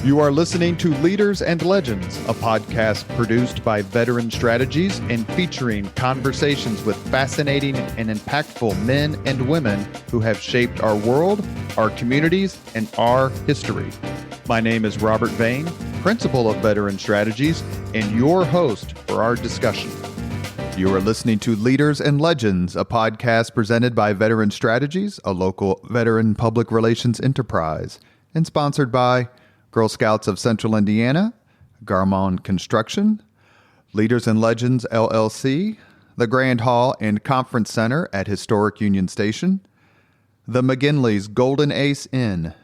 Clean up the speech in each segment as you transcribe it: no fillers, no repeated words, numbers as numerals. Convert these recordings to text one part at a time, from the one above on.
You are listening to Leaders and Legends, a podcast produced by Veteran Strategies and featuring conversations with fascinating and impactful men and women who have shaped our world, our communities, and our history. My name is Robert Vane, Principal of Veteran Strategies, and your host for our discussion. You are listening to Leaders and Legends, a podcast presented by Veteran Strategies, a local veteran public relations enterprise, and sponsored by Girl Scouts of Central Indiana, Garmon Construction, Leaders and Legends LLC, the Grand Hall and Conference Center at Historic Union Station, the McGinley's Golden Ace Inn,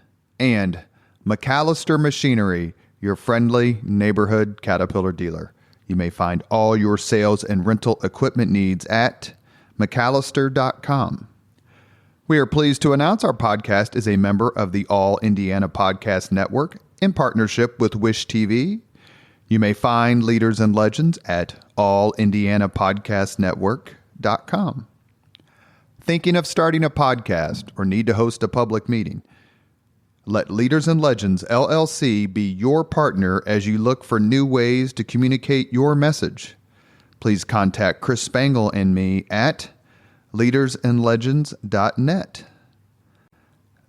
and McAllister Machinery, your friendly neighborhood Caterpillar dealer. You may find all your sales and rental equipment needs at McAllister.com. We are pleased to announce our podcast is a member of the All Indiana Podcast Network in partnership with Wish TV. You may find Leaders and Legends at allindianapodcastnetwork.com. Thinking of starting a podcast or need to host a public meeting? Let Leaders and Legends LLC be your partner as you look for new ways to communicate your message. Please contact Chris Spangle and me at leadersandlegends.net.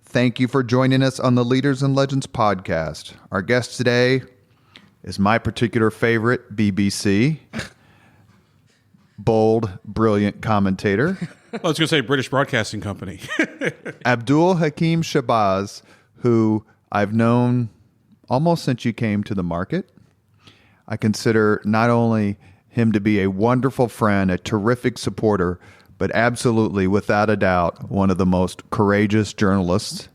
Thank you for joining us on the Leaders and Legends podcast. Our guest today is my particular favorite, BBC. Bold, brilliant commentator. I was going to say British Broadcasting Company. Abdul-Hakim Shabazz, who I've known almost since you came to the market. I consider not only him to be a wonderful friend, a terrific supporter, but absolutely, without a doubt, one of the most courageous journalists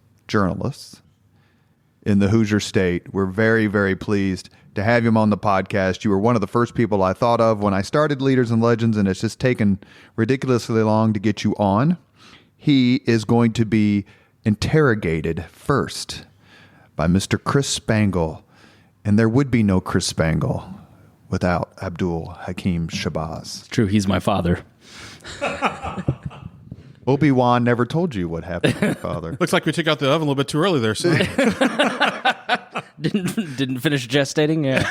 in the Hoosier State. We're very, very pleased to have him on the podcast. You were one of the first people I thought of when I started Leaders and Legends, and it's just taken ridiculously long to get you on. He is going to be interrogated first by Mr. Chris Spangle, and there would be no Chris Spangle without Abdul-Hakim Shabazz. It's true, he's my father. Obi-Wan never told you what happened to your father. Looks like we took out the oven a little bit too early there, son. Didn't finish gestating? Yeah.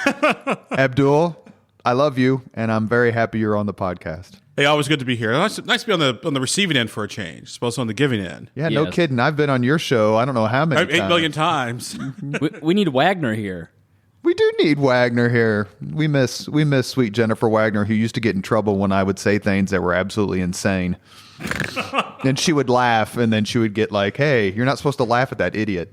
Abdul, I love you, and I'm very happy you're on the podcast. Hey, always good to be here. Nice to be on the receiving end for a change, supposed on the giving end. Yeah, no kidding. I've been on your show, I don't know how many times. 8 million times. we need Wagner here. We do need Wagner here. We miss sweet Jennifer Wagner, who used to get in trouble when I would say things that were absolutely insane. And she would laugh, and then she would get like, hey, you're not supposed to laugh at that idiot.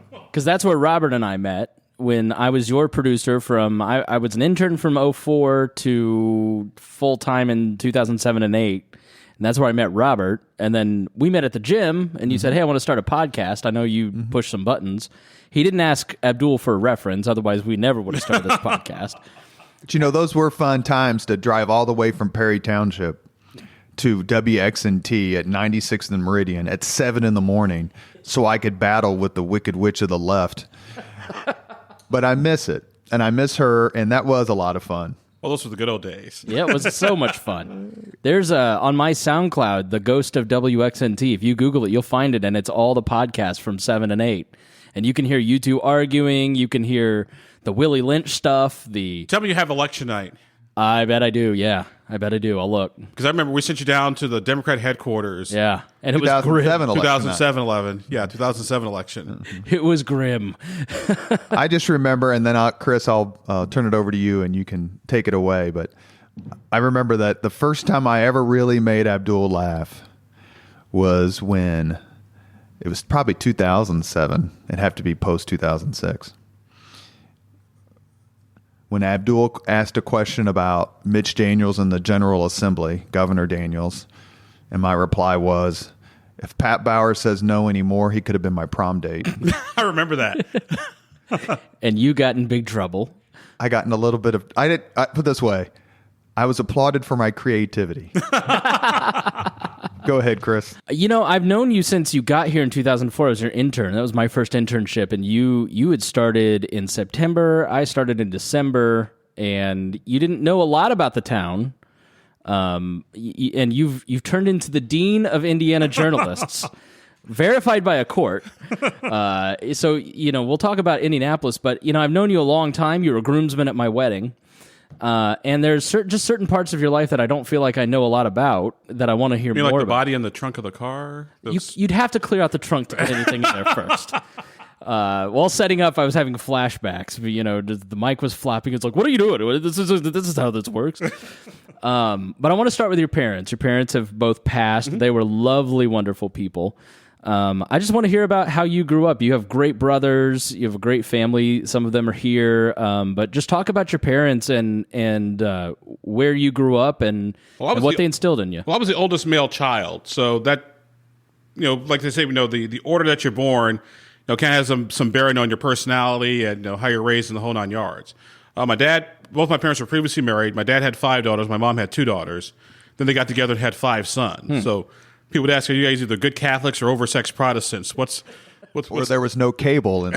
Because that's where Robert and I met when I was your producer from, I was an intern from 2004 to full-time in 2007 and 2008. And that's where I met Robert. And then we met at the gym, and you said, hey, I want to start a podcast. I know you push some buttons. He didn't ask Abdul for a reference. Otherwise, we never would have started this podcast. But you know, those were fun times to drive all the way from Perry Township to WXNT at 96th and Meridian at 7 in the morning so I could battle with the Wicked Witch of the Left. But I miss it, and I miss her, and that was a lot of fun. Well, those were the good old days. Yeah, it was so much fun. There's on my SoundCloud, The Ghost of WXNT. If you Google it, you'll find it, and it's all the podcasts from 7 and 8. And you can hear you two arguing. You can hear the Willie Lynch stuff. Tell me you have election night. I bet I do, yeah. I bet I do. I'll look. Because I remember we sent you down to the Democrat headquarters. Yeah. And it was grim. 2007 election. It was grim. I just remember, and then Chris, I'll turn it over to you and you can take it away. But I remember that the first time I ever really made Abdul laugh was when it was probably 2007. It'd have to be post 2006. When Abdul asked a question about Mitch Daniels in the General Assembly, Governor Daniels, and my reply was, if Pat Bauer says no anymore, he could have been my prom date. I remember that. And you got in big trouble. I got in a little bit of... I put it this way. I was applauded for my creativity. Go ahead, Chris. You know, I've known you since you got here in 2004 as your intern. That was my first internship, and you had started in September. I started in December, and you didn't know a lot about the town. And you've turned into the dean of Indiana journalists. verified by a court. So, we'll talk about Indianapolis, but, I've known you a long time. You were a groomsman at my wedding. And there's certain parts of your life that I don't feel like I know a lot about that I want to hear more like the about. body in the trunk of the car? You'd have to clear out the trunk to put anything in there first. While setting up, I was having flashbacks. The mic was flapping. It's like, what are you doing? This is how this works. But I want to start with your parents. Your parents have both passed. Mm-hmm. They were lovely, wonderful people. I just want to hear about how you grew up. You have great brothers. You have a great family. Some of them are here. But just talk about your parents and where you grew up and what they instilled in you. Well, I was the oldest male child. So that, like they say, the order that you're born, kind of has some bearing on your personality and how you're raised in the whole 9 yards. Both my parents were previously married. My dad had 5 daughters. My mom had 2 daughters. Then they got together and had 5 sons. So people would ask, are you guys either good Catholics or oversexed Protestants? Or there was no cable.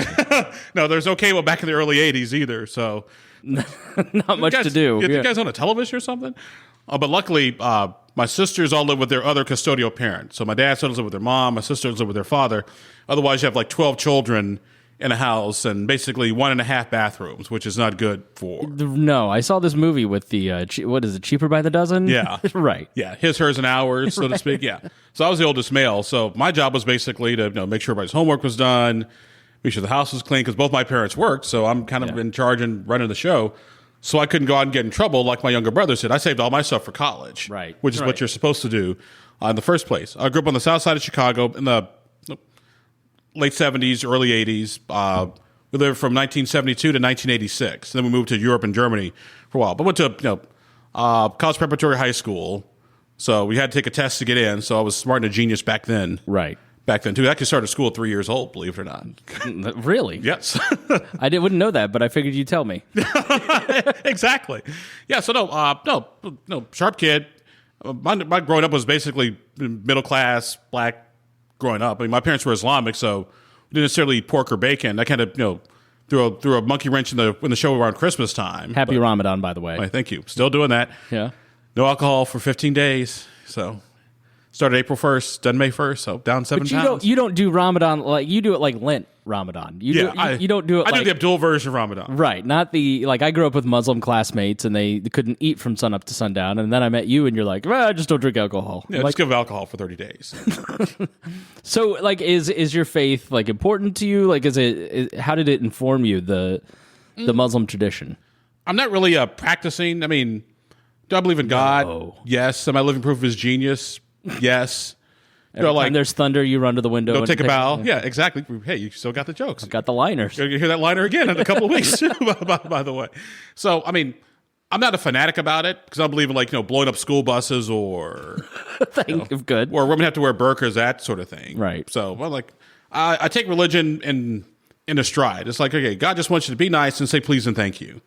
No, there's no cable back in the early 80s either. So not much to do. You guys on a television or something? But luckily, my sisters all live with their other custodial parents. So my dad still lives with their mom. My sisters live with their father. Otherwise, you have like 12 children in a house and basically 1.5 bathrooms, which is not good for. No, I saw this movie with the, what is it, Cheaper by the Dozen? Yeah. Right. Yeah, his, hers, and ours, so to speak. Yeah. So I was the oldest male. So my job was basically to make sure everybody's homework was done, make sure the house was clean, because both my parents worked. So I'm kind of in charge and running the show. So I couldn't go out and get in trouble like my younger brothers did. I saved all my stuff for college, right? Which is what you're supposed to do in the first place. I grew up on the south side of Chicago in the late 70s, early 80s. We lived from 1972 to 1986. Then we moved to Europe and Germany for a while. But went to college preparatory high school. So we had to take a test to get in. So I was smart and a genius back then. Right. Back then, too. I actually started school at 3 years old, believe it or not. Really? Yes. I wouldn't know that, but I figured you'd tell me. Exactly. Yeah, so no, sharp kid. My growing up was basically middle class, black growing up. I mean, my parents were Islamic, so we didn't necessarily eat pork or bacon. I kind of, threw a monkey wrench in the show around Christmas time. Happy Ramadan, by the way. Right, thank you. Still doing that. Yeah. No alcohol for 15 days, so... Started April 1st, done May 1st, so down 7 pounds. You don't do Ramadan like you do it like Lent Ramadan. You don't do it. I do the Abdul version of Ramadan. Right, not the like. I grew up with Muslim classmates, and they couldn't eat from sunup to sundown. And then I met you, and you're like, well, I just don't drink alcohol. Yeah, just give alcohol for 30 days. So, like, is your faith like important to you? Like, how did it inform you the Muslim tradition? I'm not really practicing. I mean, do I believe in God? No. Yes. Am I living proof of His genius? Yes. Every time there's thunder, you run to the window. Go take a bow. Yeah, exactly. Hey, you still got the jokes. I've got the liners. You're going to hear that liner again in a couple of weeks, by the way. So, I mean, I'm not a fanatic about it because I don't believe in, blowing up school buses or... Good. Or women have to wear burqas, that sort of thing. Right. So, I take religion in a stride. It's like, okay, God just wants you to be nice and say please and thank you.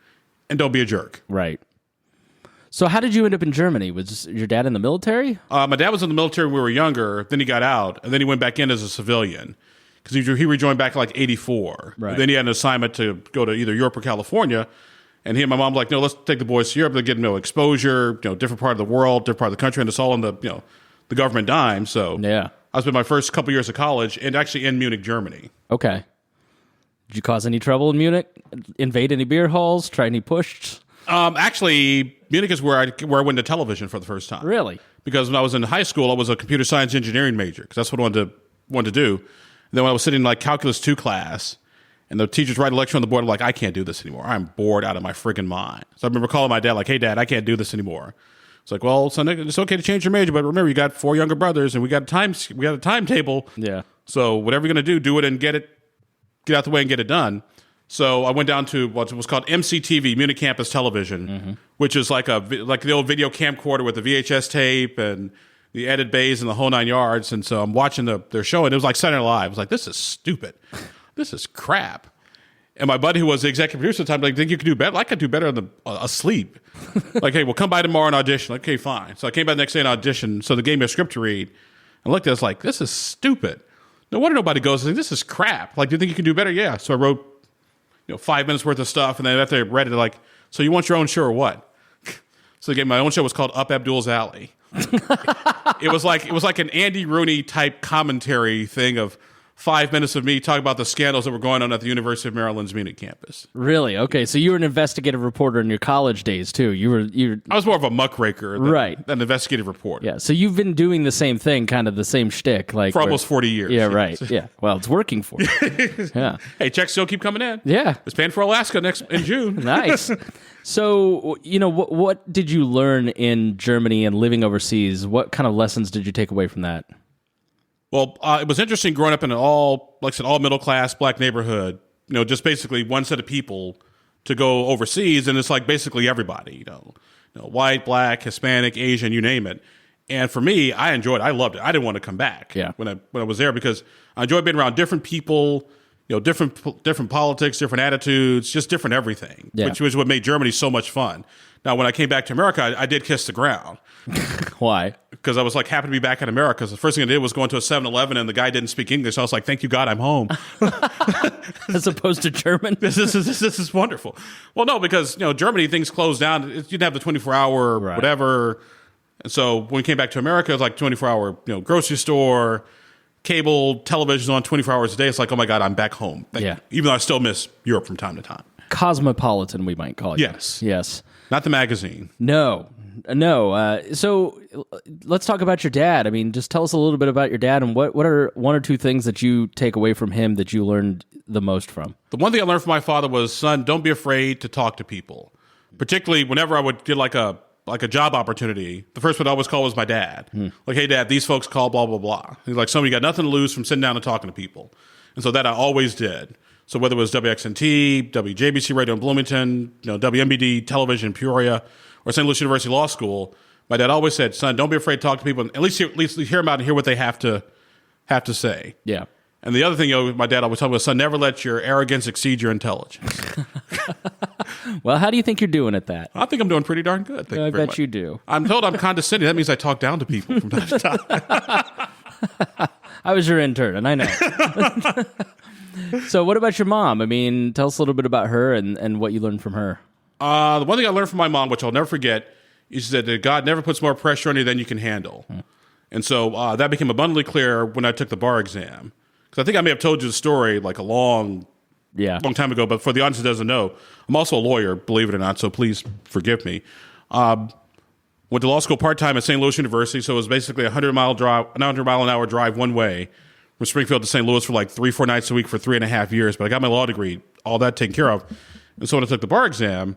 And don't be a jerk. Right. So how did you end up in Germany? Was your dad in the military? My dad was in the military when we were younger. Then he got out, and then he went back in as a civilian because he rejoined back in 84. Right. Then he had an assignment to go to either Europe or California. And he and my mom were like, no, let's take the boys to Europe. They're getting exposure, different part of the world, different part of the country, and it's all on the government dime. So yeah, I spent my first couple years of college and actually in Munich, Germany. Okay. Did you cause any trouble in Munich? Invade any beer halls? Try any pushs? Actually, Munich is where I went to television for the first time. Really? Because when I was in high school, I was a computer science engineering major because that's what I wanted to do. And then when I was sitting in Calculus 2 class, and the teachers write a lecture on the board, I'm like, I can't do this anymore. I'm bored out of my friggin' mind. So I remember calling my dad like, hey, Dad, I can't do this anymore. It's like, well, son, it's okay to change your major, but remember, you got 4 younger brothers, and we got a timetable. Yeah. So whatever you're gonna do it and get out the way and get it done. So I went down to what was called MCTV, Munich Campus Television, which is like the old video camcorder with the VHS tape and the edit bays and the whole 9 yards. And so I'm watching their show, and it was like Saturday Night Live. I was like, this is stupid. This is crap. And my buddy, who was the executive producer at the time, like, think you could do better? I could do better asleep. Like, hey, well, come by tomorrow and audition. Like, okay, fine. So I came by the next day and auditioned. So they gave me a script to read. And looked at it, I was like, this is stupid. No wonder nobody goes, this is crap. Like, do you think you can do better? Yeah. So I wrote 5 minutes worth of stuff, and then after I read it, they're like, so you want your own show or what? So they gave me my own show. It was called Up Abdul's Alley. it was like an Andy Rooney type commentary thing of 5 minutes of me talking about the scandals that were going on at the University of Maryland's Munich campus. Really? Okay, so you were an investigative reporter in your college days too. I was more of a muckraker than an investigative reporter. Yeah, so you've been doing the same thing, kind of the same shtick, like for almost 40 years. Yeah, right. Yeah. Well, it's working for you. Yeah. Hey, checks still keep coming in. Yeah. It's paying for Alaska in June. Nice. So, what did you learn in Germany and living overseas? What kind of lessons did you take away from that? Well, it was interesting growing up in an all middle class black neighborhood. Just basically one set of people to go overseas, and it's like basically everybody. White, black, Hispanic, Asian, you name it. And for me, I enjoyed it. I loved it. I didn't want to come back. Yeah. When I was there because I enjoyed being around different people. Different politics, different attitudes, just different everything. Yeah. Which was what made Germany so much fun. Now, when I came back to America, I did kiss the ground. Why? Because I was like happy to be back in America. Because the first thing I did was go into a 7-Eleven and the guy didn't speak English. So I was like, thank you, God, I'm home. As opposed to German? This is wonderful. Well, no, because Germany, things closed down. You didn't have the 24-hour whatever. And so when we came back to America, it was like 24-hour grocery store, cable, television on 24 hours a day. It's like, oh my God, I'm back home. Yeah. Even though I still miss Europe from time to time. Cosmopolitan, we might call it. Yes. Not the magazine. No. So let's talk about your dad. I mean, just tell us a little bit about your dad and what are one or two things that you take away from him that you learned the most from? The one thing I learned from my father was, son, don't be afraid to talk to people. Particularly whenever I would get like a job opportunity, the first one I always call was my dad. Like, hey, Dad, these folks call blah, blah, blah. He's like, son, you got nothing to lose from sitting down and talking to people. And so that I always did. So whether it was WXNT, WJBC Radio in Bloomington, WMBD Television in Peoria, or St. Louis University Law School, my dad always said, son, don't be afraid to talk to people. And at least hear them out and hear what they have to say. Yeah. And the other thing my dad always told me was, son, never let your arrogance exceed your intelligence. Well, how do you think you're doing at that? I think I'm doing pretty darn good. I bet you do. I'm told I'm condescending. That means I talk down to people from time to time. I was your intern, and I know. So what about your mom? I mean, tell us a little bit about her and what you learned from her. The one thing I learned from my mom, which I'll never forget, is that God never puts more pressure on you than you can handle. And so that became abundantly clear when I took the bar exam. Because I think I may have told you the story like a long time ago, but for the audience that doesn't know, I'm also a lawyer, believe it or not, so please forgive me. Went to law school part-time at St. Louis University, so it was basically a 100-mile-an-hour drive one way from Springfield to St. Louis for like 3-4 nights a week for 3.5 years. But I got my law degree, all that taken care of. And so when I took the bar exam,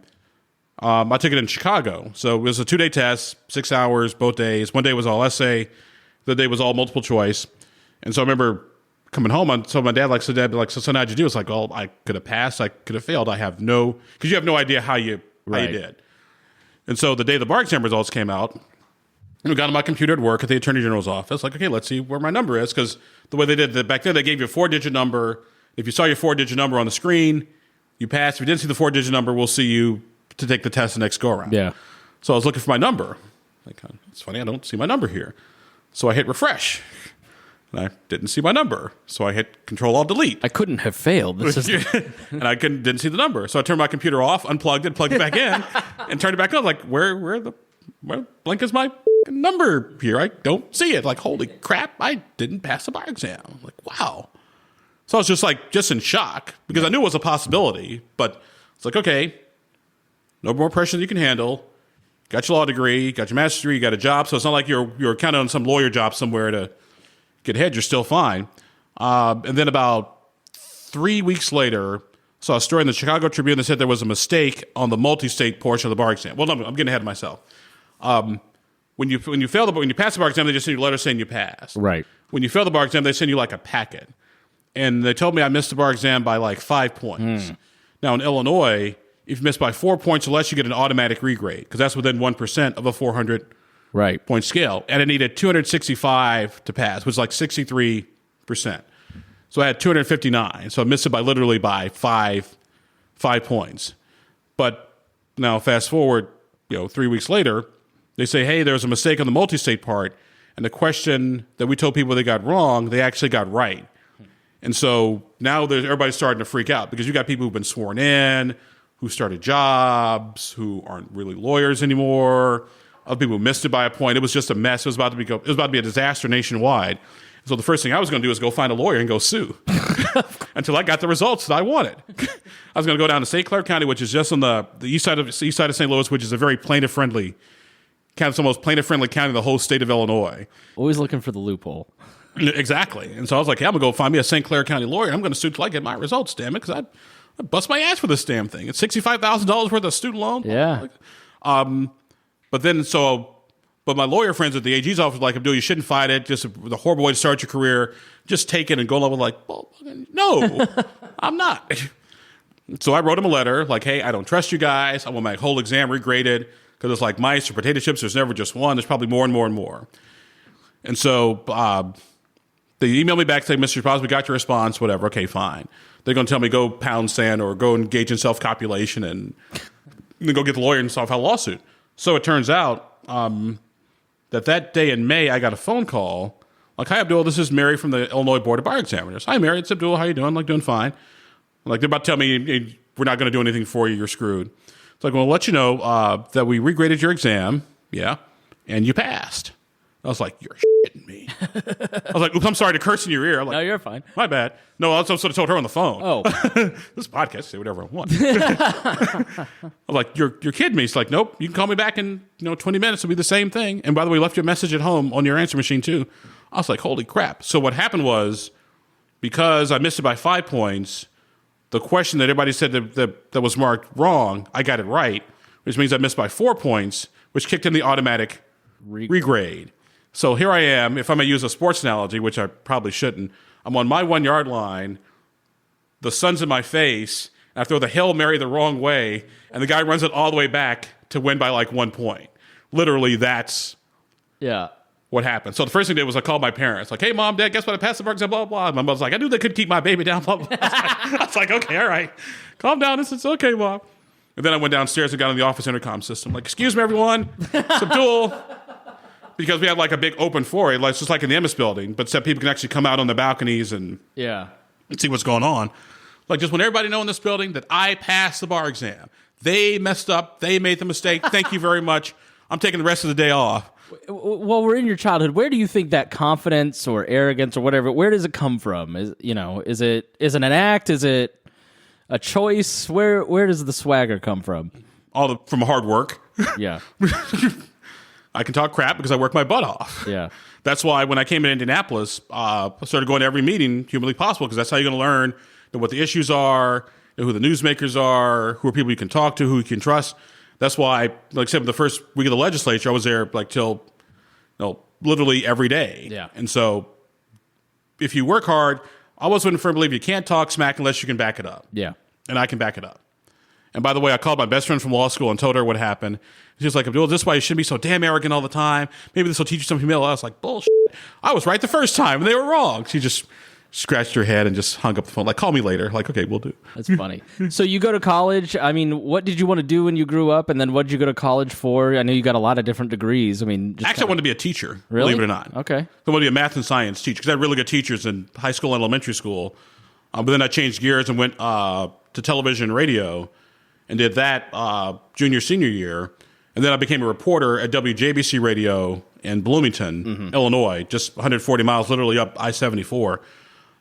I took it in Chicago. So it was a 2-day test, 6 hours, both days. One day was all essay. The day was all multiple choice. And so I remember coming home, so my dad so son, how'd you do? It's like, well, I could have passed, I could have failed. Because you have no idea how you did. And so the day the bar exam results came out, we got on my computer at work at the Attorney General's office. Like, okay, let's see where my number is. Because the way they did back then, they gave you a 4-digit number. If you saw your 4-digit number on the screen, you passed. If you didn't see the 4-digit number, we'll see you to take the test the next go around. Yeah. So I was looking for my number. Like, it's funny, I don't see my number here. So I hit refresh. And I didn't see my number. So I hit Control-Alt-Delete. I couldn't have failed. And I didn't see the number. So I turned my computer off, unplugged it, plugged it back in, and turned it back on. Like, where blank is my number here? I don't see it. Like, holy crap, I didn't pass the bar exam. I'm like, wow. So I was just in shock because I knew it was a possibility. But it's like, okay, no more pressure than you can handle. Got your law degree, got your master's degree, you got a job. So it's not like you're counting on some lawyer job somewhere to get ahead. You're still fine. And then about 3 weeks later, saw a story in the Chicago Tribune that said there was a mistake on the multi-state portion of the bar exam. Well, no, I'm getting ahead of myself. When you pass the bar exam, they just send you a letter saying you passed. Right. When you fail the bar exam, they send you like a packet. And they told me I missed the bar exam by like 5 points. Now in Illinois, if you miss by 4 points or less, you get an automatic regrade because that's within 1% of a 400 point scale. And I needed 265 to pass, which was like 63%. So I had 259. So I missed it literally by 5 points. But now fast forward, 3 weeks later, they say, hey, there's a mistake on the multi-state part. And the question that we told people they got wrong, they actually got right. And so now everybody's starting to freak out because you got people who've been sworn in, who started jobs, who aren't really lawyers anymore, Other people missed it by a point. It was just a mess. It was about to be a disaster nationwide. So the first thing I was going to do is go find a lawyer and go sue until I got the results that I wanted. I was going to go down to St. Clair County, which is just on the east side of St. Louis, which is a very plaintiff-friendly county. It's the most plaintiff-friendly county in the whole state of Illinois. Always looking for the loophole. Exactly. And so I was like, hey, I'm going to go find me a St. Clair County lawyer. I'm going to sue till I get my results, damn it, because I bust my ass for this damn thing. It's $65,000 worth of student loan. Yeah. But my lawyer friends at the AG's office were like, Abdul, you shouldn't fight it. Just the horrible way to start your career. Just take it and go level. Like, well, no, I'm not. So I wrote him a letter like, hey, I don't trust you guys. I want my whole exam regraded because it's like mice or potato chips. There's never just one. There's probably more and more and more. And so they emailed me back saying, Mr. Shabazz, we got your response, whatever. Okay, fine. They're going to tell me go pound sand or go engage in self-copulation and then go get the lawyer and file a lawsuit. So it turns out that day in May, I got a phone call. Like, hi, Abdul, this is Mary from the Illinois Board of Bar Examiners. Hi, Mary, it's Abdul. How you doing? Like, doing fine. Like, they're about to tell me, hey, we're not going to do anything for you. You're screwed. It's like, well, I'll let you know that we regraded your exam. Yeah. And you passed. I was like, you're shitting me. I was like, oops, I'm sorry to curse in your ear. I'm like, No, you're fine. My bad. No, I sort of told her on the phone. Oh. This podcast, say whatever I want. I was like, you're kidding me. It's like, nope, you can call me back in 20 minutes. It'll be the same thing. And by the way, left your message at home on your answer machine too. I was like, holy crap. So what happened was, because I missed it by 5 points, the question that everybody said that was marked wrong, I got it right, which means I missed by 4 points, which kicked in the automatic regrade. So here I am. If I'm going to use a sports analogy, which I probably shouldn't, I'm on my 1 yard line. The sun's in my face. And I throw the Hail Mary the wrong way. And the guy runs it all the way back to win by like 1 point. Literally, that's what happened. So the first thing I did was I called my parents. Like, hey, Mom, Dad, guess what? I passed the bar exam, blah, blah, blah. My mother's like, I knew they could keep my baby down, blah, blah. I was like, okay, all right. Calm down. It's okay, Mom. And then I went downstairs and got on the office intercom system. Like, excuse me, everyone. It's Abdul. Because we had like a big open foyer, like just like in the Emmis building, but so people can actually come out on the balconies and see what's going on. Like, just want everybody know in this building that I passed the bar exam. They messed up. They made the mistake. Thank you very much. I'm taking the rest of the day off. Well, we're in your childhood. Where do you think that confidence or arrogance or whatever, where does it come from? Is it an act? Is it a choice? Where does the swagger come from? From hard work. Yeah. I can talk crap because I work my butt off. Yeah. That's why when I came to Indianapolis, I started going to every meeting humanly possible, because that's how you're going to learn what the issues are, who the newsmakers are, who are people you can talk to, who you can trust. That's why, like I said, the first week of the legislature, I was there like till literally every day. Yeah. And so if you work hard, I always wouldn't firmly believe you can't talk smack unless you can back it up. Yeah. And I can back it up. And by the way, I called my best friend from law school and told her what happened. She was like, Abdul, this is why you shouldn't be so damn arrogant all the time. Maybe this will teach you some humility. I was like, bullshit. I was right the first time, and they were wrong. She just scratched her head and just hung up the phone. Like, call me later. Like, okay, we'll do. That's funny. So you go to college. I mean, what did you want to do when you grew up? And then what did you go to college for? I know you got a lot of different degrees. I mean, actually, I wanted to be a teacher, really? Believe it or not. Okay. I wanted to be a math and science teacher because I had really good teachers in high school and elementary school. But then I changed gears and went to television and radio and did that junior, senior year. And then I became a reporter at WJBC Radio in Bloomington, Illinois, just 140 miles, literally up I-74.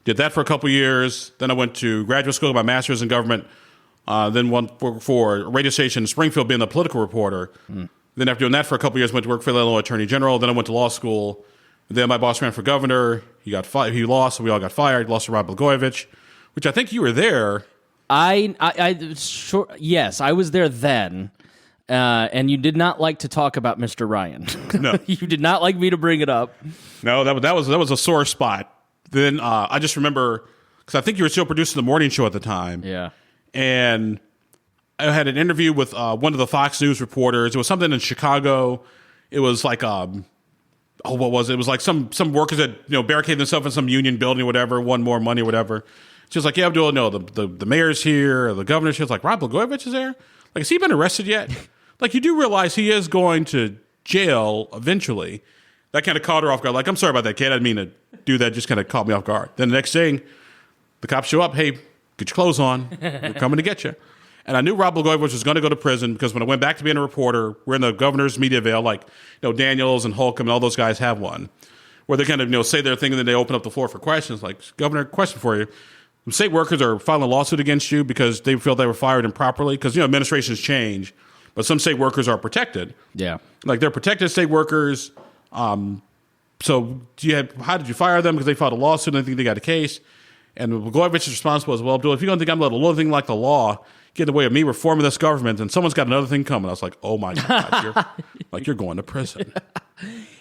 Did that for a couple years. Then I went to graduate school, got my master's in government. Then went for a radio station in Springfield, being the political reporter. Then after doing that for a couple years, went to work for the Illinois Attorney General. Then I went to law school. Then my boss ran for governor. He got fired. He lost, so we all got fired. Lost to Rod Blagojevich, which I think you were there. Yes, I was there then. And you did not like to talk about Mr. Ryan. No. You did not like me to bring it up. No, that was a sore spot. Then I just remember, because I think you were still producing the morning show at the time. Yeah. And I had an interview with one of the Fox News reporters. It was something in Chicago. It was like, what was it? It was like some workers that barricaded themselves in some union building or whatever, won more money or whatever. She was like, yeah, Abdul, no, the mayor's here, or the governor's here. It's like, Rod Blagojevich is there? Like, has he been arrested yet? Like, you do realize he is going to jail eventually. That kind of caught her off guard. Like, I'm sorry about that, kid. I didn't mean to do that. Just kind of caught me off guard. Then the next thing, the cops show up. Hey, get your clothes on. We're coming to get you. And I knew Rob Blagojevich was going to go to prison because when I went back to being a reporter, we're in the governor's media veil, like, Daniels and Holcomb and all those guys have one, where they kind of, say their thing and then they open up the floor for questions. Like, Governor, question for you. State workers are filing a lawsuit against you because they feel they were fired improperly because, administrations change, but some state workers are protected. Yeah. Like, they're protected state workers. So how did you fire them? Because they filed a lawsuit and I think they got a case. And Blagojevich's response was, well, Abdul, if you don't think I'm a little thing like the law get in the way of me reforming this government, then someone's got another thing coming. I was like, oh my God, you're going to prison.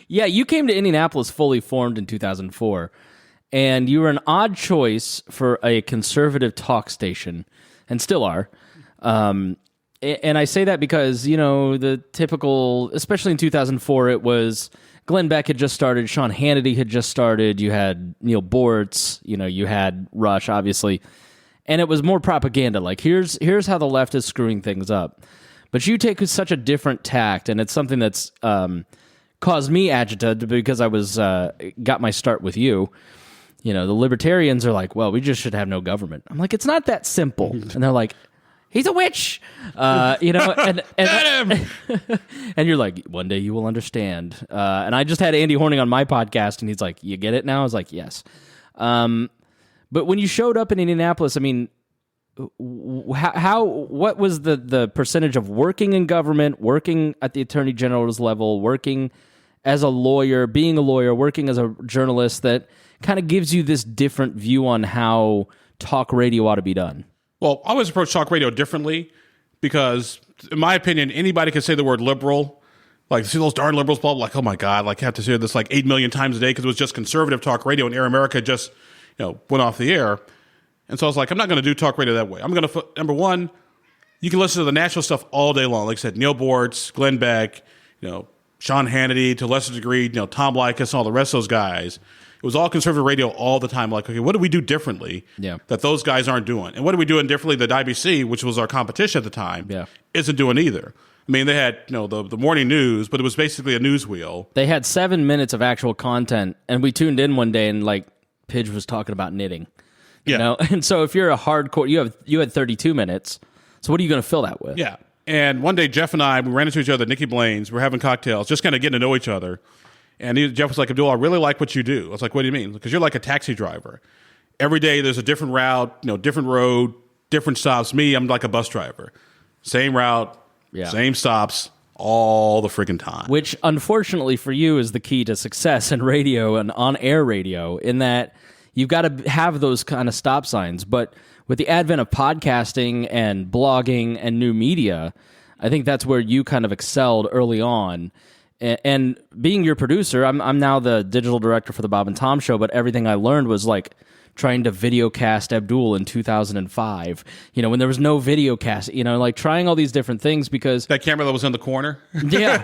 Yeah, you came to Indianapolis fully formed in 2004, and you were an odd choice for a conservative talk station, and still are. And I say that because, the typical, especially in 2004, it was Glenn Beck had just started, Sean Hannity had just started, you had Neil Bortz, you had Rush, obviously, and it was more propaganda. Like, here's how the left is screwing things up. But you take such a different tact, and it's something that's caused me agita because I was got my start with you. The libertarians are like, well, we just should have no government. I'm like, it's not that simple. And they're like, he's a witch, and and you're like, one day you will understand. And I just had Andy Horning on my podcast, and he's like, you get it now? I was like, yes. But when you showed up in Indianapolis, I mean, what was the percentage of working in government, working at the attorney general's level, working as a lawyer, being a lawyer, working as a journalist that kind of gives you this different view on how talk radio ought to be done? Well, I always approach talk radio differently because, in my opinion, anybody can say the word liberal. Like, see those darn liberals, blah, blah, like, oh my God, like, I have to hear this like 8 million times a day because it was just conservative talk radio and Air America just, went off the air. And so I was like, I'm not going to do talk radio that way. I'm going to, number one, you can listen to the national stuff all day long. Like I said, Neil Bortz, Glenn Beck, Sean Hannity, to a lesser degree, Tom Likas and all the rest of those guys. It was all conservative radio all the time. Like, okay, what do we do differently that those guys aren't doing? And what are we doing differently that IBC, which was our competition at the time, isn't doing either? I mean, they had, the morning news, but it was basically a news wheel. They had 7 minutes of actual content, and we tuned in one day, and, like, Pidge was talking about knitting. And so if you're a hardcore, you had 32 minutes, so what are you going to fill that with? Yeah. And one day, Jeff and I, we ran into each other at Nikki Blaine's. We're having cocktails, just kind of getting to know each other. And Jeff was like, Abdul, I really like what you do. I was like, what do you mean? Because you're like a taxi driver. Every day there's a different route, different road, different stops. Me, I'm like a bus driver. Same route, same stops, all the freaking time. Which, unfortunately for you, is the key to success in radio and on-air radio, in that you've got to have those kind of stop signs. But with the advent of podcasting and blogging and new media, I think that's where you kind of excelled early on. And being your producer, I'm now the digital director for the Bob and Tom Show, but everything I learned was like trying to video cast Abdul in 2005, when there was no video cast, like trying all these different things because... That camera that was in the corner? Yeah.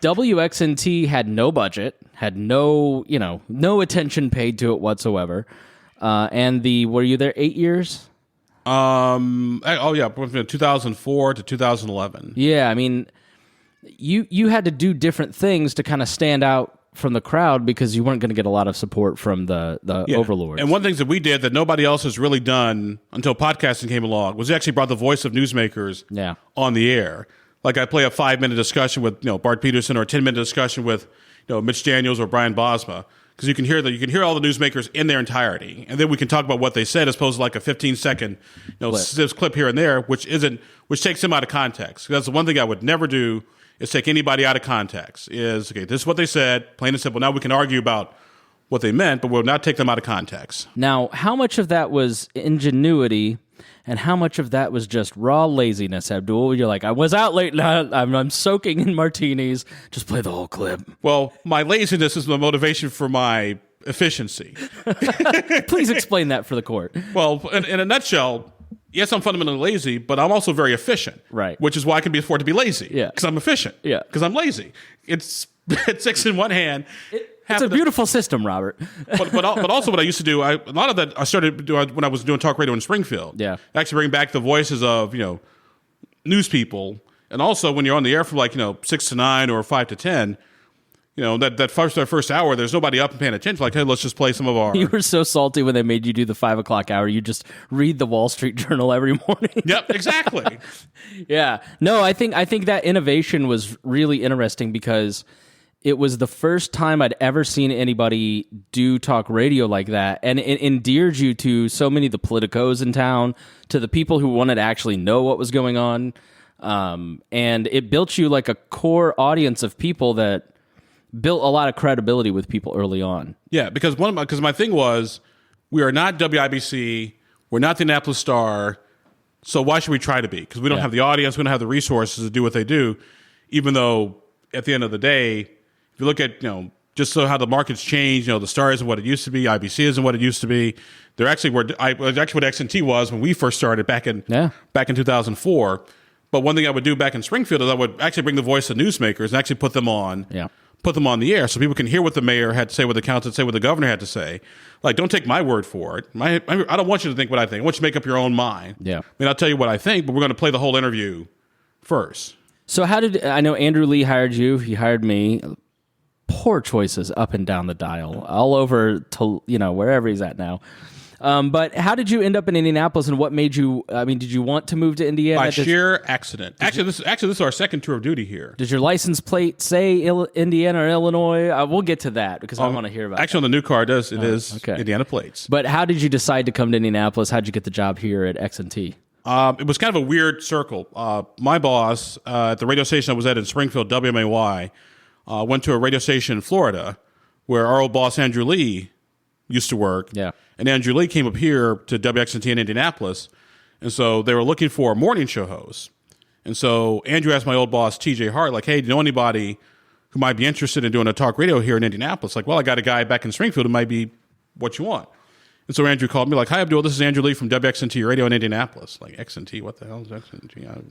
WXNT had no budget, had no attention paid to it whatsoever. And were you there 8 years? From 2004 to 2011. Yeah, I mean... You had to do different things to kind of stand out from the crowd because you weren't going to get a lot of support from the overlords. And one of the things that we did that nobody else has really done until podcasting came along was we actually brought the voice of newsmakers on the air. Like, I play a 5-minute discussion with Bart Peterson or a 10-minute discussion with Mitch Daniels or Brian Bosma, because you can hear all the newsmakers in their entirety, and then we can talk about what they said as opposed to like a 15-second clip here and there, which takes them out of context. That's the one thing I would never do. Is take anybody out of context. This is what they said, plain and simple. Now we can argue about what they meant, but we'll not take them out of context. Now, how much of that was ingenuity and how much of that was just raw laziness, Abdul? You're like, I was out late, I'm soaking in martinis. Just play the whole clip. Well, my laziness is the motivation for my efficiency. Please explain that for the court. Well, in a nutshell... Yes, I'm fundamentally lazy, but I'm also very efficient. Right. Which is why I can be afford to be lazy. Yeah. Because I'm efficient. Yeah. Because I'm lazy. It's 6 in one hand. It's a beautiful system, Robert. but also what I used to do, a lot of that I started doing when I was doing talk radio in Springfield. Yeah. Actually bring back the voices of, news people. And also when you're on the air from 6 to 9 or 5 to 10, that first hour, there's nobody up and paying attention. Like, hey, let's just play some of our. You were so salty when they made you do the 5 o'clock hour. You just read the Wall Street Journal every morning. Yep, exactly. Yeah. No, I think that innovation was really interesting because it was the first time I'd ever seen anybody do talk radio like that. And it endeared you to so many of the politicos in town, to the people who wanted to actually know what was going on. And it built you like a core audience of people that built a lot of credibility with people early on. Yeah, because my thing was, we are not WIBC, we're not the Annapolis Star, so why should we try to be? Because we don't have the audience, we don't have the resources to do what they do, even though at the end of the day, if you look at, just so how the market's changed, the Star isn't what it used to be, IBC isn't what it used to be. They're actually what XNT was when we first started back in 2004. But one thing I would do back in Springfield is I would actually bring the voice of newsmakers and actually put them on the air so people can hear what the mayor had to say, what the council had to say, what the governor had to say. Like, don't take my word for it. I don't want you to think what I think. I want you to make up your own mind. Yeah. I'll tell you what I think, but we're going to play the whole interview first. So I know Andrew Lee hired you. He hired me. Poor choices up and down the dial, all over to, wherever he's at now. But how did you end up in Indianapolis, and what made you? Did you want to move to Indiana? By sheer accident. This is our second tour of duty here. Does your license plate say Indiana or Illinois? We'll get to that because I want to hear about. Actually, on the new car, it is Indiana plates. But how did you decide to come to Indianapolis? How did you get the job here at XNT? It was kind of a weird circle. My boss at the radio station I was at in Springfield, WMAY, went to a radio station in Florida where our old boss Andrew Lee used to work. Yeah. And Andrew Lee came up here to WXNT in Indianapolis. And so they were looking for a morning show host. And so Andrew asked my old boss, TJ Hart, like, hey, do you know anybody who might be interested in doing a talk radio here in Indianapolis? Like, well, I got a guy back in Springfield who might be what you want. And so Andrew called me like, hi, Abdul, this is Andrew Lee from WXNT Radio in Indianapolis. Like, XNT, what the hell is XNT? I have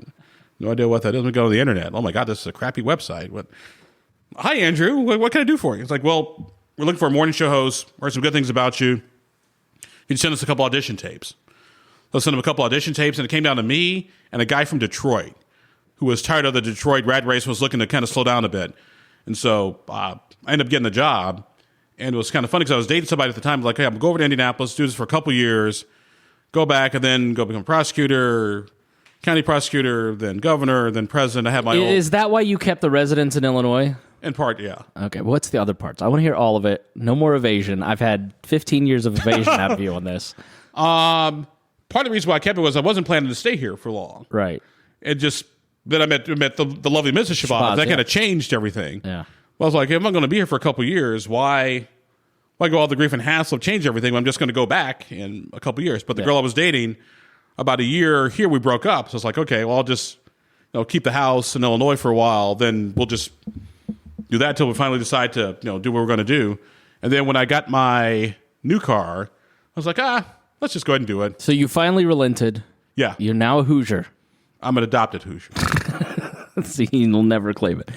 no idea what that is. Let me go to the internet. Oh, my God, this is a crappy website. What? Hi, Andrew. What can I do for you? It's like, well, we're looking for a morning show host. Heard some good things about you. He'd send us a couple audition tapes. Let's send him a couple audition tapes, and it came down to me and a guy from Detroit who was tired of the Detroit rat race, was looking to kind of slow down a bit. And so I ended up getting the job, and it was kind of funny because I was dating somebody at the time, like, hey, I'm going to go over to Indianapolis, do this for a couple years, go back, and then go become prosecutor, county prosecutor, then governor, then president. I have my own. Is that why you kept the residence in Illinois? In part, yeah. Okay, what's the other parts? I want to hear all of it. No more evasion. I've had 15 years of evasion out of you on this. Part of the reason why I kept it was I wasn't planning to stay here for long. Right. It just, then I met the lovely Mrs. Shabazz. That kind of changed everything. Yeah. Well, I was like, if I'm going to be here for a couple of years, why go all the grief and hassle of change everything? I'm just going to go back in a couple of years. But the girl I was dating, about a year here, we broke up. So it's like, okay, well, I'll just keep the house in Illinois for a while. Then we'll just do that till we finally decide to do what we're going to do. And then when I got my new car, I was like, let's just go ahead and do it. So you finally relented. Yeah. You're now a Hoosier. I'm an adopted Hoosier. See, you'll never claim it.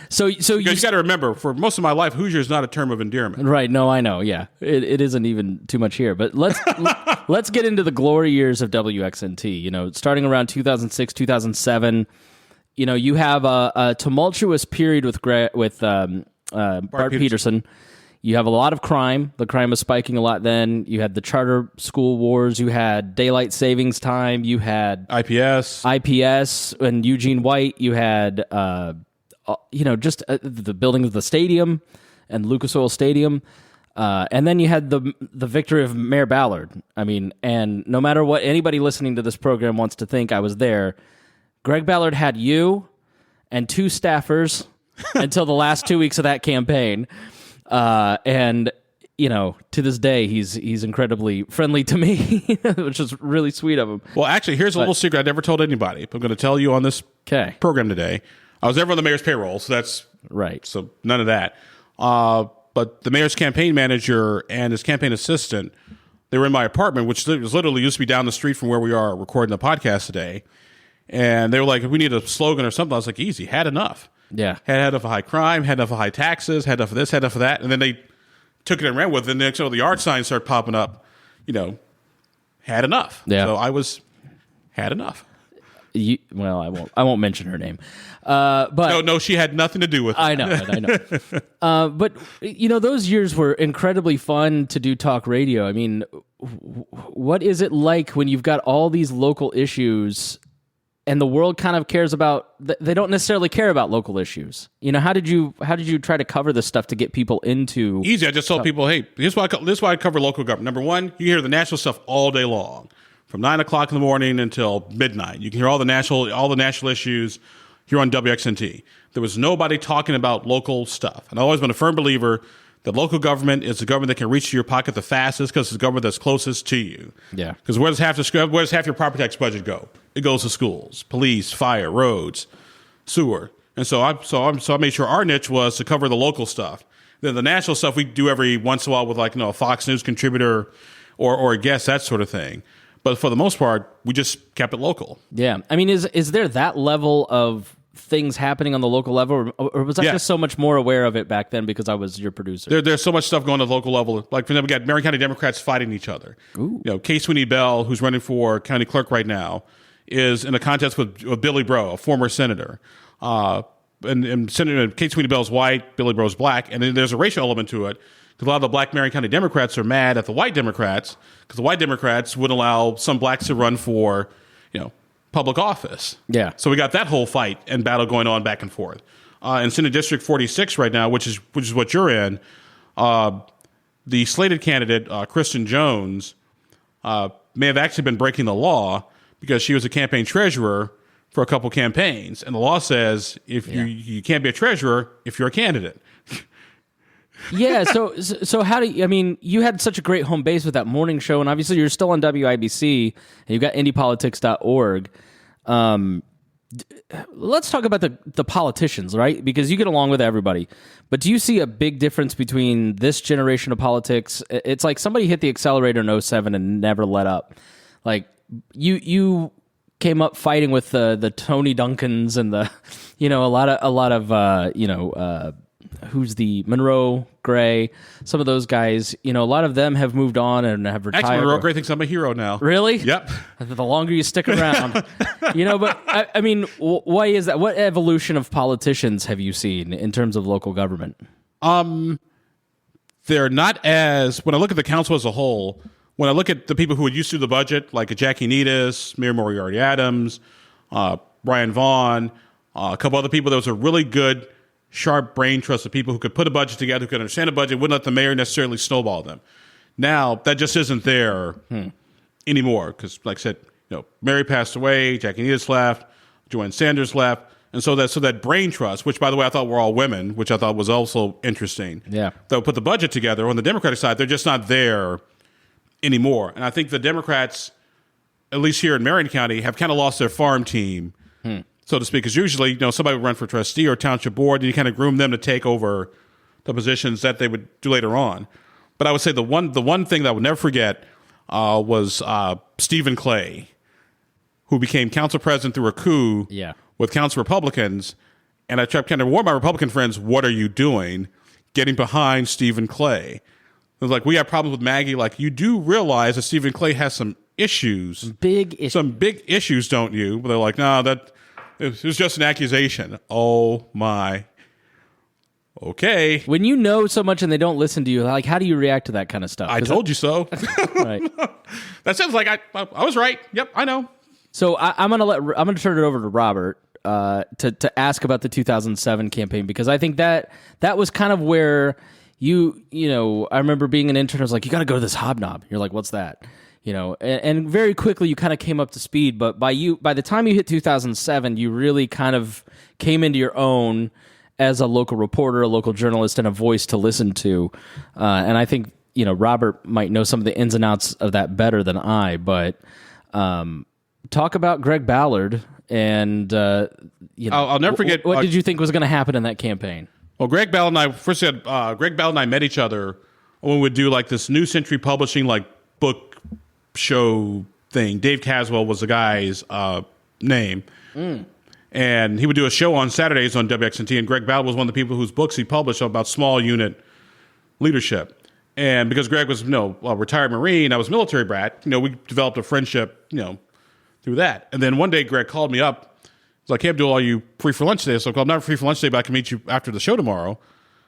So you got to remember, for most of my life, Hoosier is not a term of endearment. Right. No, I know. Yeah. It isn't even too much here. But let's get into the glory years of WXNT. Starting around 2006, 2007, you have a tumultuous period with Bart Peterson. You have a lot of crime. The crime was spiking a lot then. You had the charter school wars. You had daylight savings time. You had IPS and Eugene White. You had, just the building of the stadium and Lucas Oil Stadium. And then you had the victory of Mayor Ballard. And no matter what anybody listening to this program wants to think, I was there. Greg Ballard had you and 2 staffers until the last 2 weeks of that campaign. And to this day, he's incredibly friendly to me, which is really sweet of him. Well, actually, here's a little secret I never told anybody, but I'm going to tell you on this program today. I was never on the mayor's payroll, so that's right. So none of that. But the mayor's campaign manager and his campaign assistant, they were in my apartment, which literally used to be down the street from where we are recording the podcast today. And they were like, if we need a slogan or something, I was like, easy, had enough. Yeah. Had enough of high crime, had enough of high taxes, had enough of this, had enough of that. And then they took it and ran with it. And then the art signs started popping up, had enough. Yeah. So I had enough. I won't mention her name. But no, she had nothing to do with it. I know. But those years were incredibly fun to do talk radio. I mean, what is it like when you've got all these local issues and the world kind of cares about? They don't necessarily care about local issues. How did you try to cover this stuff to get people into? Easy. I just told people, hey, this is why I cover local government. Number one, you hear the national stuff all day long, from 9 o'clock in the morning until midnight. You can hear all the national issues here on WXNT. There was nobody talking about local stuff. And I've always been a firm believer that local government is the government that can reach to your pocket the fastest because it's the government that's closest to you. Yeah. Because where does half your property tax budget go? It goes to schools, police, fire, roads, sewer. And so I made sure our niche was to cover the local stuff. Then the national stuff we do every once in a while with a Fox News contributor or a guest, that sort of thing. But for the most part, we just kept it local. Yeah. I mean, is there that level of things happening on the local level, or was I just so much more aware of it back then because I was your producer? There's so much stuff going on the local level. Like, for example, we got Marion County Democrats fighting each other. Ooh. Kay Sweeney Bell, who's running for county clerk right now, is in a contest with Billy Breaux, a former senator. And Senator Kay Sweeney Bell's white, Billy Breaux's black, and then there's a racial element to it. Because a lot of the black Marion County Democrats are mad at the white Democrats because the white Democrats wouldn't allow some blacks to run for, public office. Yeah. So we got that whole fight and battle going on back and forth. In Senate District 46 right now, which is what you're in, the slated candidate, Kristen Jones, may have actually been breaking the law because she was a campaign treasurer for a couple campaigns. And the law says you can't be a treasurer if you're a candidate. Yeah, so how do you, I mean, you had such a great home base with that morning show, and obviously you're still on WIBC, and you've got indiepolitics.org. Let's talk about the politicians, right? Because you get along with everybody. But do you see a big difference between this generation of politics? It's like somebody hit the accelerator in 2007 and never let up. Like, you came up fighting with the Tony Duncans and the, a lot of who's the Monroe Gray, some of those guys, a lot of them have moved on and have retired. Actually, Monroe Gray thinks I'm a hero now. Really? Yep. The longer you stick around, but I mean, why is that? What evolution of politicians have you seen in terms of local government? They're not as, when I look at the council as a whole, when I look at the people who would used to do the budget, like Jackie Needis, Mayor Moriarty Adams, Brian Vaughn, a couple other people, there was a really good, sharp brain trust of people who could put a budget together, who could understand a budget, wouldn't let the mayor necessarily snowball them. Now, that just isn't there anymore because, like I said, Mary passed away, Jackie Needis left, Joanne Sanders left, and so that brain trust, which, by the way, I thought were all women, which I thought was also interesting. Yeah. That would put the budget together. On the Democratic side, they're just not there anymore. And I think the Democrats, at least here in Marion County, have kind of lost their farm team, so to speak. Because usually, somebody would run for trustee or township board, and you kind of groom them to take over the positions that they would do later on. But I would say the one thing that I would never forget was Stephen Clay, who became council president through a coup with council Republicans. And I tried to kind of warn my Republican friends, what are you doing getting behind Stephen Clay? It was like, we have problems with Maggie. Like, you do realize that Stephen Clay has some issues. Some big issues, don't you? But they're like, no, that it was just an accusation. Oh, my. Okay. When you know so much and they don't listen to you, like, how do you react to that kind of stuff? I told you so. Right. That sounds like I was right. Yep, I know. So I'm gonna turn it over to Robert to ask about the 2007 campaign, because I think that was kind of where I remember being an intern. I was like, you got to go to this hobnob. You're like, what's that? And very quickly you kind of came up to speed. But by the time you hit 2007, you really kind of came into your own as a local reporter, a local journalist, and a voice to listen to. And I think Robert might know some of the ins and outs of that better than I. But talk about Greg Ballard and I'll never forget. What did you think was going to happen in that campaign? Well, Greg Ballard and I met each other when we would do like this New Century Publishing like book show thing. Dave Caswell was the guy's name. And he would do a show on Saturdays on WXNT, and Greg Ballard was one of the people whose books he published about small unit leadership. And because Greg was a retired Marine, I was a military brat, we developed a friendship, through that. And then one day, Greg called me up. He's like, hey, Abdul, are you free for lunch today? So I'm not free for lunch today, but I can meet you after the show tomorrow.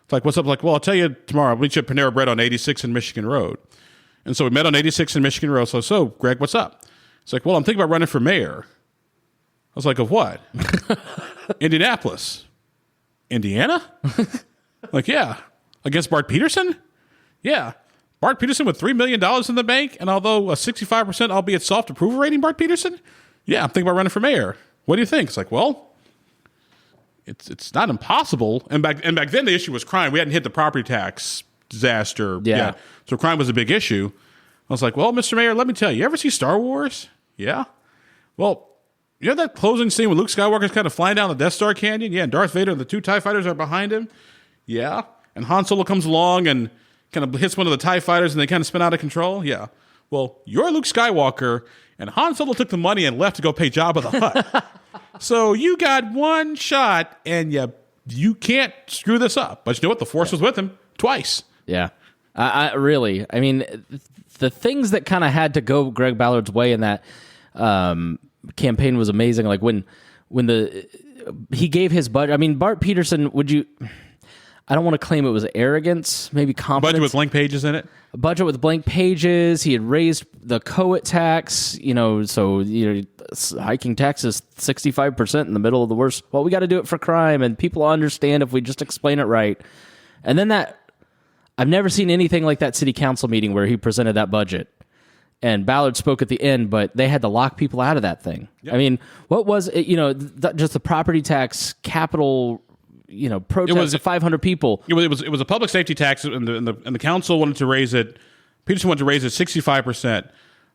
It's like, what's up? Like, well, I'll tell you tomorrow. I'll meet you at Panera Bread on 86 and Michigan Road. And so we met on 86 and Michigan Road. So Greg, what's up? It's like, well, I'm thinking about running for mayor. I was like, of what? Indianapolis. Indiana? Like, yeah. Against Bart Peterson? Yeah. Bart Peterson with $3 million in the bank, and although a 65%, albeit soft approval rating, Bart Peterson? Yeah, I'm thinking about running for mayor. What do you think? It's like, well, it's not impossible. And back then the issue was crime. We hadn't hit the property tax disaster yet. So crime was a big issue. I was like, well, Mr. Mayor, let me tell you, ever see Star Wars? Yeah. Well, you know that closing scene when Luke Skywalker's kind of flying down the Death Star Canyon? Yeah, and Darth Vader and the 2 TIE fighters are behind him? Yeah. And Han Solo comes along and kind of hits one of the TIE fighters and they kind of spin out of control? Yeah. Well, you're Luke Skywalker, and Han Solo took the money and left to go pay Jabba the Hutt. So you got one shot, and you can't screw this up. But you know what? The Force was with him twice. Yeah. I mean, the things that kind of had to go Greg Ballard's way in that campaign was amazing. Like when he gave his budget. I mean, Bart Peterson, I don't want to claim it was arrogance, maybe confidence. Budget with blank pages in it? A budget with blank pages. He had raised the COET tax, hiking taxes 65% in the middle of the worst. Well, we got to do it for crime, and people understand if we just explain it right. And then I've never seen anything like that city council meeting where he presented that budget. And Ballard spoke at the end, but they had to lock people out of that thing. Yep. I mean, what was it, just the property tax capital protest of 500 people. It was a public safety tax, and the council wanted to raise it. Peterson wanted to raise it 65%.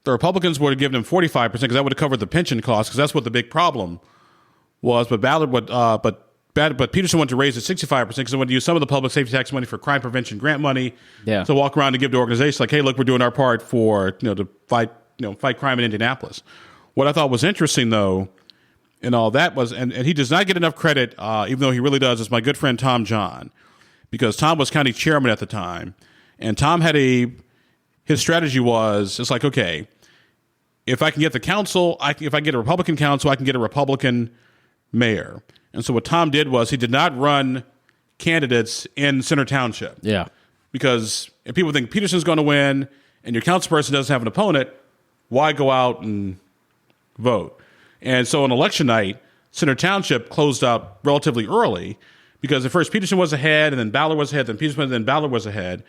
The Republicans would have given him 45% because that would have covered the pension costs, because that's what the big problem was. But but Peterson wanted to raise it 65% because they wanted to use some of the public safety tax money for crime prevention grant money. Yeah. To walk around and give to organizations like, hey, look, we're doing our part for to fight crime in Indianapolis. What I thought was interesting though, and all that was, and he does not get enough credit, even though he really does, is my good friend Tom John, because Tom was county chairman at the time, and Tom had his strategy was, it's like, okay, if I can get the council, if I get a Republican council, I can get a Republican mayor. And so what Tom did was he did not run candidates in Center Township. Yeah. Because if people think Peterson's going to win and your councilperson doesn't have an opponent, why go out and vote? And so on election night, Center Township closed out relatively early because at first Peterson was ahead, and then Ballard was ahead, then Peterson, then Ballard was ahead.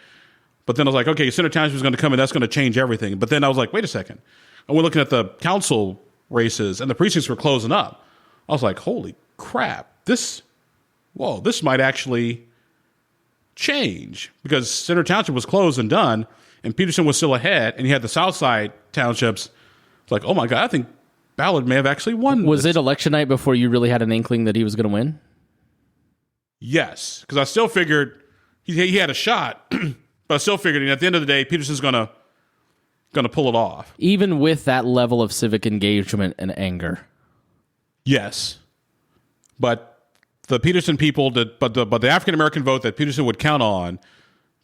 But then I was like, okay, Center Township is going to come in, that's going to change everything. But then I was like, wait a second. And we're looking at the council races, and the precincts were closing up. I was like, holy crap, this might actually change, because Center Township was closed and done, and Peterson was still ahead, and you had the South Side townships. It's like, oh my God, I think Ballard may have actually won. Was it election night before you really had an inkling that he was going to win? Yes, because I still figured he had a shot, but I still figured at the end of the day, Peterson's going to pull it off. Even with that level of civic engagement and anger. Yes. But the Peterson people, but the African American vote that Peterson would count on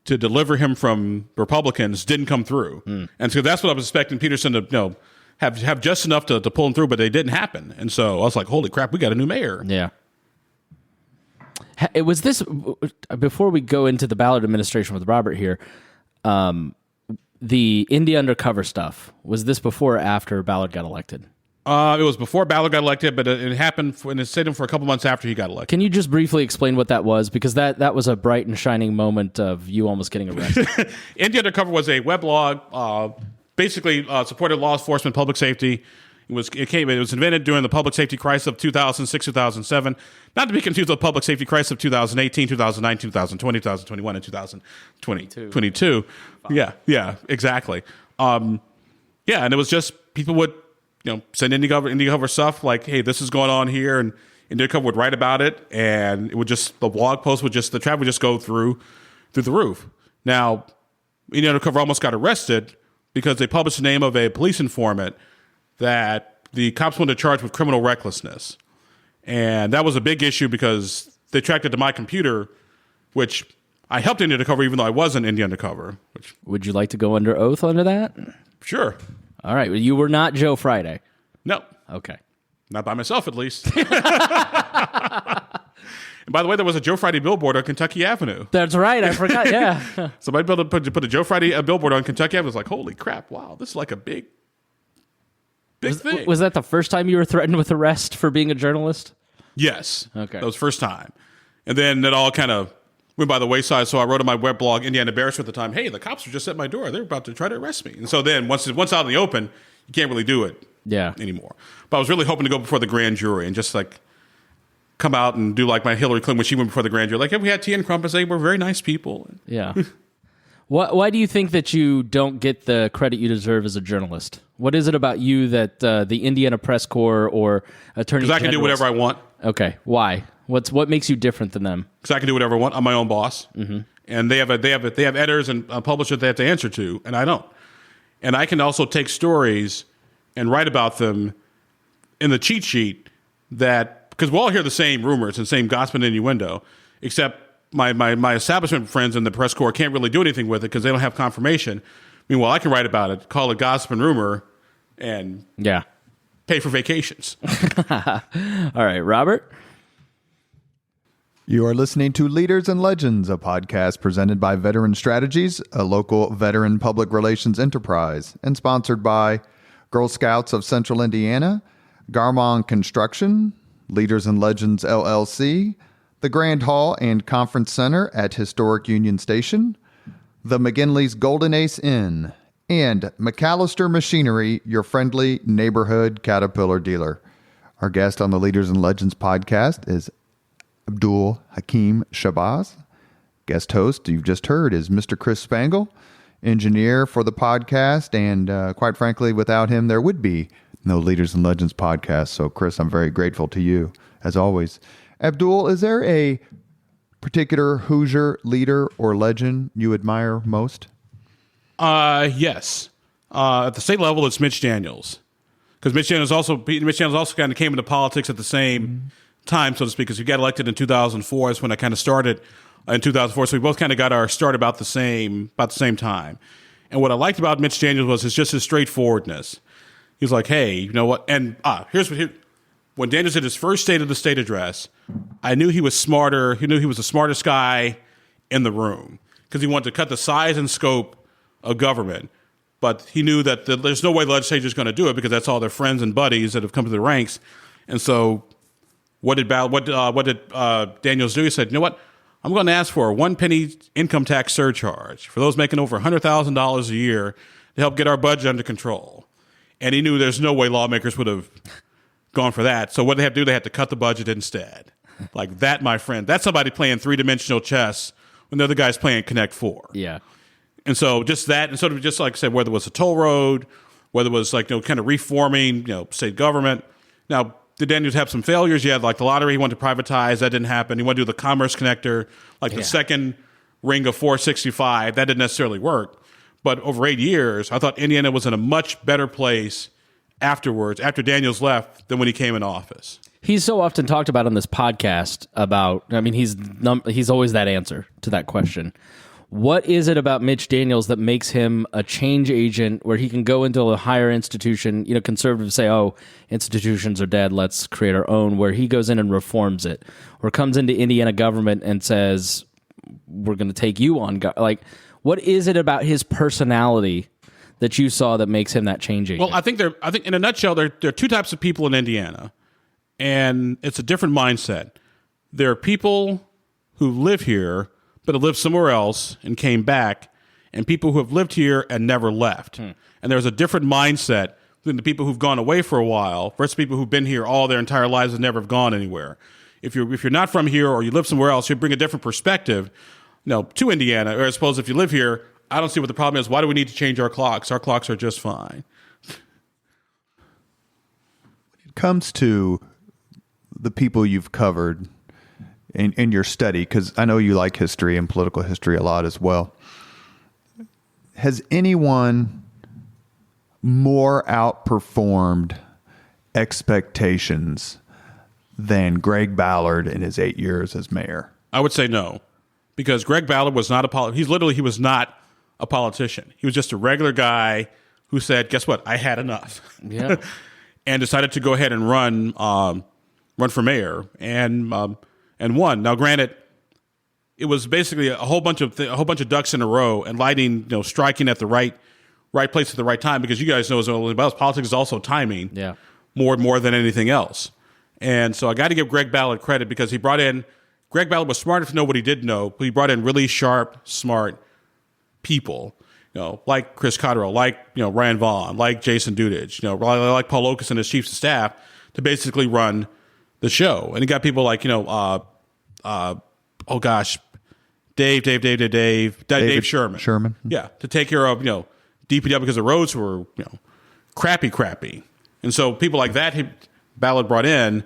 to deliver him from Republicans didn't come through. And so that's what I was expecting Peterson to have just enough to pull him through, but it didn't happen. And so I was like, holy crap, we got a new mayor. Yeah. It was this, before we go into the Ballard administration with Robert here, the Indy Undercover stuff, was this before or after Ballard got elected? It was before Ballard got elected, but it happened and it stayed him for a couple months after he got elected. Can you just briefly explain what that was? Because that was a bright and shining moment of you almost getting arrested. Indy Undercover was a weblog, basically supported law enforcement, public safety. It was invented during the public safety crisis of 2006, 2007. Not to be confused with the public safety crisis of 2018, 2019, 2020, 2021, and 2022. Yeah, exactly. And it was just people would send Undercover stuff like, hey, this is going on here, and Undercover would write about it, and it would just, the blog post would just, the traffic would just go through the roof. Now, Indy Undercover almost got arrested because they published the name of a police informant that the cops wanted to charge with criminal recklessness. And that was a big issue because they tracked it to my computer, which I helped Indy Undercover even though I wasn't Indy Undercover. Would you like to go under oath under that? Sure. All right. You were not Joe Friday. No. Okay. Not by myself, at least. And by the way, there was a Joe Friday billboard on Kentucky Avenue. That's right. I forgot. Yeah. Somebody put a Joe Friday billboard on Kentucky Avenue. I was like, holy crap, wow, this is like a big thing. Was that the first time you were threatened with arrest for being a journalist? Yes. Okay. That was the first time. And then it all kind of went by the wayside. So I wrote on my web blog, Indiana Bears at the time, hey, the cops were just at my door. They're about to try to arrest me. And so then once out in the open, you can't really do it anymore. But I was really hoping to go before the grand jury and just like come out and do like my Hillary Clinton when she went before the grand jury. Like, we had tea and crumpets. They were very nice people. Yeah. Why do you think that you don't get the credit you deserve as a journalist? What is it about you that the Indiana Press Corps or Attorney General? Because I can do whatever I want. Okay. Why? What makes you different than them? Because I can do whatever I want. I'm my own boss. Mm-hmm. And they have editors and publishers they have to answer to, and I don't. And I can also take stories and write about them in the cheat sheet because we'll all hear the same rumors and same gossip and innuendo, except my establishment friends in the press corps can't really do anything with it because they don't have confirmation. Meanwhile, I can write about it, call it gossip and rumor, and pay for vacations. All right, Robert? You are listening to Leaders and Legends, a podcast presented by Veteran Strategies, a local veteran public relations enterprise, and sponsored by Girl Scouts of Central Indiana, Garmong Construction, Leaders and Legends LLC, the Grand Hall and Conference Center at Historic Union Station, the McGinley's Golden Ace Inn, and McAllister Machinery, your friendly neighborhood Caterpillar dealer. Our guest on the Leaders and Legends podcast is Abdul-Hakim Shabazz. Guest host you've just heard is Mr. Chris Spangle, engineer for the podcast, and quite frankly, without him, there would be no Leaders and Legends podcast. So, Chris, I'm very grateful to you, as always. Abdul, is there a particular Hoosier leader or legend you admire most? Yes. At the state level, it's Mitch Daniels. Because Mitch Daniels also kind of came into politics at the same time, so to speak, because he got elected in 2004. That's when I kind of started in 2004. So we both kind of got our start about the same time. And what I liked about Mitch Daniels was his straightforwardness. He was like, hey, you know what? And when Daniels did his first State of the State address, I knew he was smarter. He knew he was the smartest guy in the room because he wanted to cut the size and scope of government. But he knew that there's no way the legislature is going to do it because that's all their friends and buddies that have come to the ranks. And so what did Daniels do? He said, you know what? I'm going to ask for a 1 penny income tax surcharge for those making over $100,000 a year to help get our budget under control. And he knew there's no way lawmakers would have gone for that. So what they had to do, they had to cut the budget instead. Like that, my friend, that's somebody playing three-dimensional chess when the other guy's playing Connect 4. Yeah. And so just that, and sort of just like I said, whether it was a toll road, whether it was like, kind of reforming, state government. Now, did Daniels have some failures? Yeah, like the lottery he wanted to privatize. That didn't happen. He wanted to do the commerce connector, like the second ring of 465. That didn't necessarily work. But over 8 years, I thought Indiana was in a much better place afterwards, after Daniels left, than when he came in office. He's so often talked about on this podcast he's always that answer to that question. What is it about Mitch Daniels that makes him a change agent where he can go into a higher institution, conservatives say, oh, institutions are dead, let's create our own, where he goes in and reforms it, or comes into Indiana government and says, we're going to take you on. Like, what is it about his personality that you saw that makes him that change agent? Well, I think in a nutshell, there are two types of people in Indiana, and it's a different mindset. There are people who live here but have lived somewhere else and came back, and people who have lived here and never left. And there's a different mindset than the people who've gone away for a while versus people who've been here all their entire lives and never have gone anywhere. If you're not from here or you live somewhere else, you bring a different perspective, to Indiana. Or I suppose if you live here, I don't see what the problem is. Why do we need to change our clocks? Our clocks are just fine. When it comes to the people you've covered in your study, because I know you like history and political history a lot as well, has anyone more outperformed expectations than Greg Ballard in his 8 years as mayor? I would say no, because Greg Ballard was not he was not a politician. He was just a regular guy who said, guess what? I had enough. Yeah. and decided to go ahead and run for mayor and won. Now, granted, it was basically a whole bunch of ducks in a row and striking at the right place at the right time, because you guys know as well about politics is also timing. Yeah. More than anything else. And so I got to give Greg Ballard credit, because Greg Ballard was smart enough to know what he did know, but he brought in really sharp, smart people, like Chris Cotterill, like, Ryan Vaughn, like Jason Dudich, like Paul Okus and his chiefs of staff to basically run the show. And he got people like, Dave Sherman. Yeah. To take care of, DPW, because the roads were, crappy. And so people like that, Ballard brought in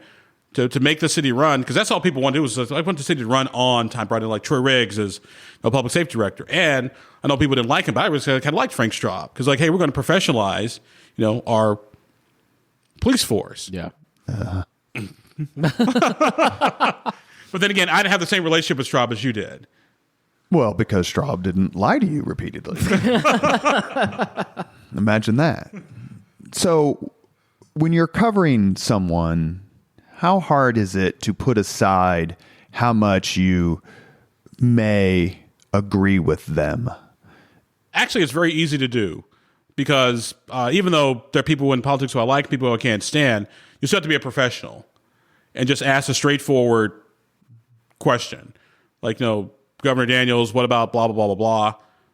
to make the city run, because that's all people want to do. I want the city to run on time. Brought in like Troy Riggs as public safety director, and I know people didn't like him, but I was kind of liked Frank Straub, because hey, we're going to professionalize, our police force. Yeah. But then again, I didn't have the same relationship with Straub as you did. Well, because Straub didn't lie to you repeatedly. Imagine that. So when you're covering someone, how hard is it to put aside how much you may agree with them? Actually, it's very easy to do, because even though there are people in politics who I like, people who I can't stand, you still have to be a professional and just ask a straightforward question. Like, Governor Daniels, what about blah, blah, blah, blah,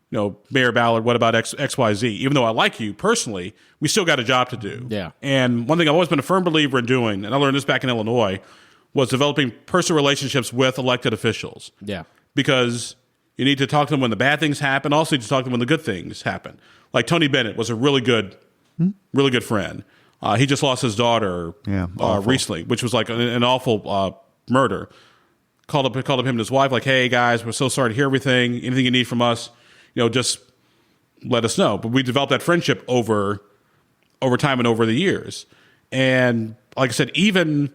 blah. Mayor Ballard, what about X, Y, Z? Even though I like you personally, we still got a job to do. Yeah. And one thing I've always been a firm believer in doing, and I learned this back in Illinois, was developing personal relationships with elected officials. Yeah. Because you need to talk to them when the bad things happen. Also, you need to talk to them when the good things happen. Like Tony Bennett was a really good friend. He just lost his daughter recently, which was like an awful murder. Called up him and his wife, like, hey, guys, we're so sorry to hear everything. Anything you need from us, just let us know. But we developed that friendship over time and over the years. And like I said, even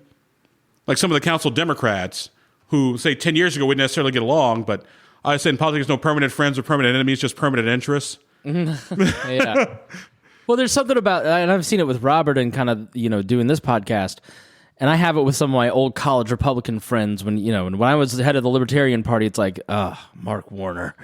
like some of the council Democrats who, say, 10 years ago, wouldn't necessarily get along, but I said in politics, no permanent friends or permanent enemies, just permanent interests. Yeah. Well, there's something about, and I've seen it with Robert and kind of, doing this podcast, and I have it with some of my old college Republican friends when I was the head of the Libertarian Party, it's like, Mark Warner.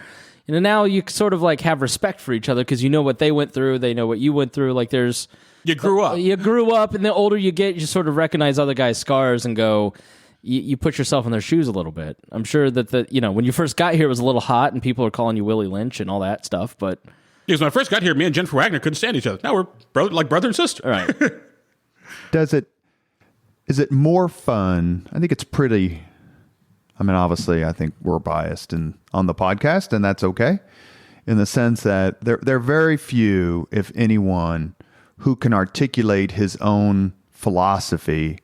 Now you sort of like have respect for each other because you know what they went through, they know what you went through. Like you grew up, and the older you get, you sort of recognize other guys' scars and go, you put yourself in their shoes a little bit. I'm sure that when you first got here, it was a little hot and people were calling you Willie Lynch and all that stuff. But because when I first got here, me and Jennifer Wagner couldn't stand each other. Now we're like brother and sister. All right. Is it more fun? I think it's pretty. I mean, obviously, I think we're biased on the podcast, and that's okay, in the sense that there are very few, if anyone, who can articulate his own philosophy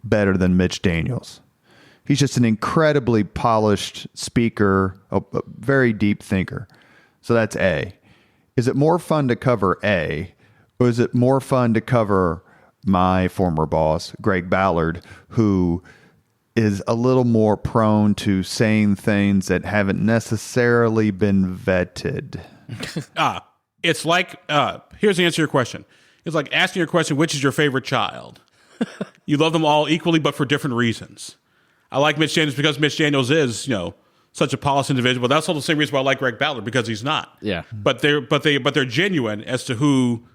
better than Mitch Daniels. He's just an incredibly polished speaker, a very deep thinker. So that's A. Is it more fun to cover A, or is it more fun to cover my former boss, Greg Ballard, who is a little more prone to saying things that haven't necessarily been vetted? It's like, here's the answer to your question. It's like asking your question, which is your favorite child? You love them all equally, but for different reasons. I like Mitch Daniels because Mitch Daniels is, such a polished individual. But that's all the same reason why I like Greg Ballard, because he's not. Yeah. But they're genuine as to who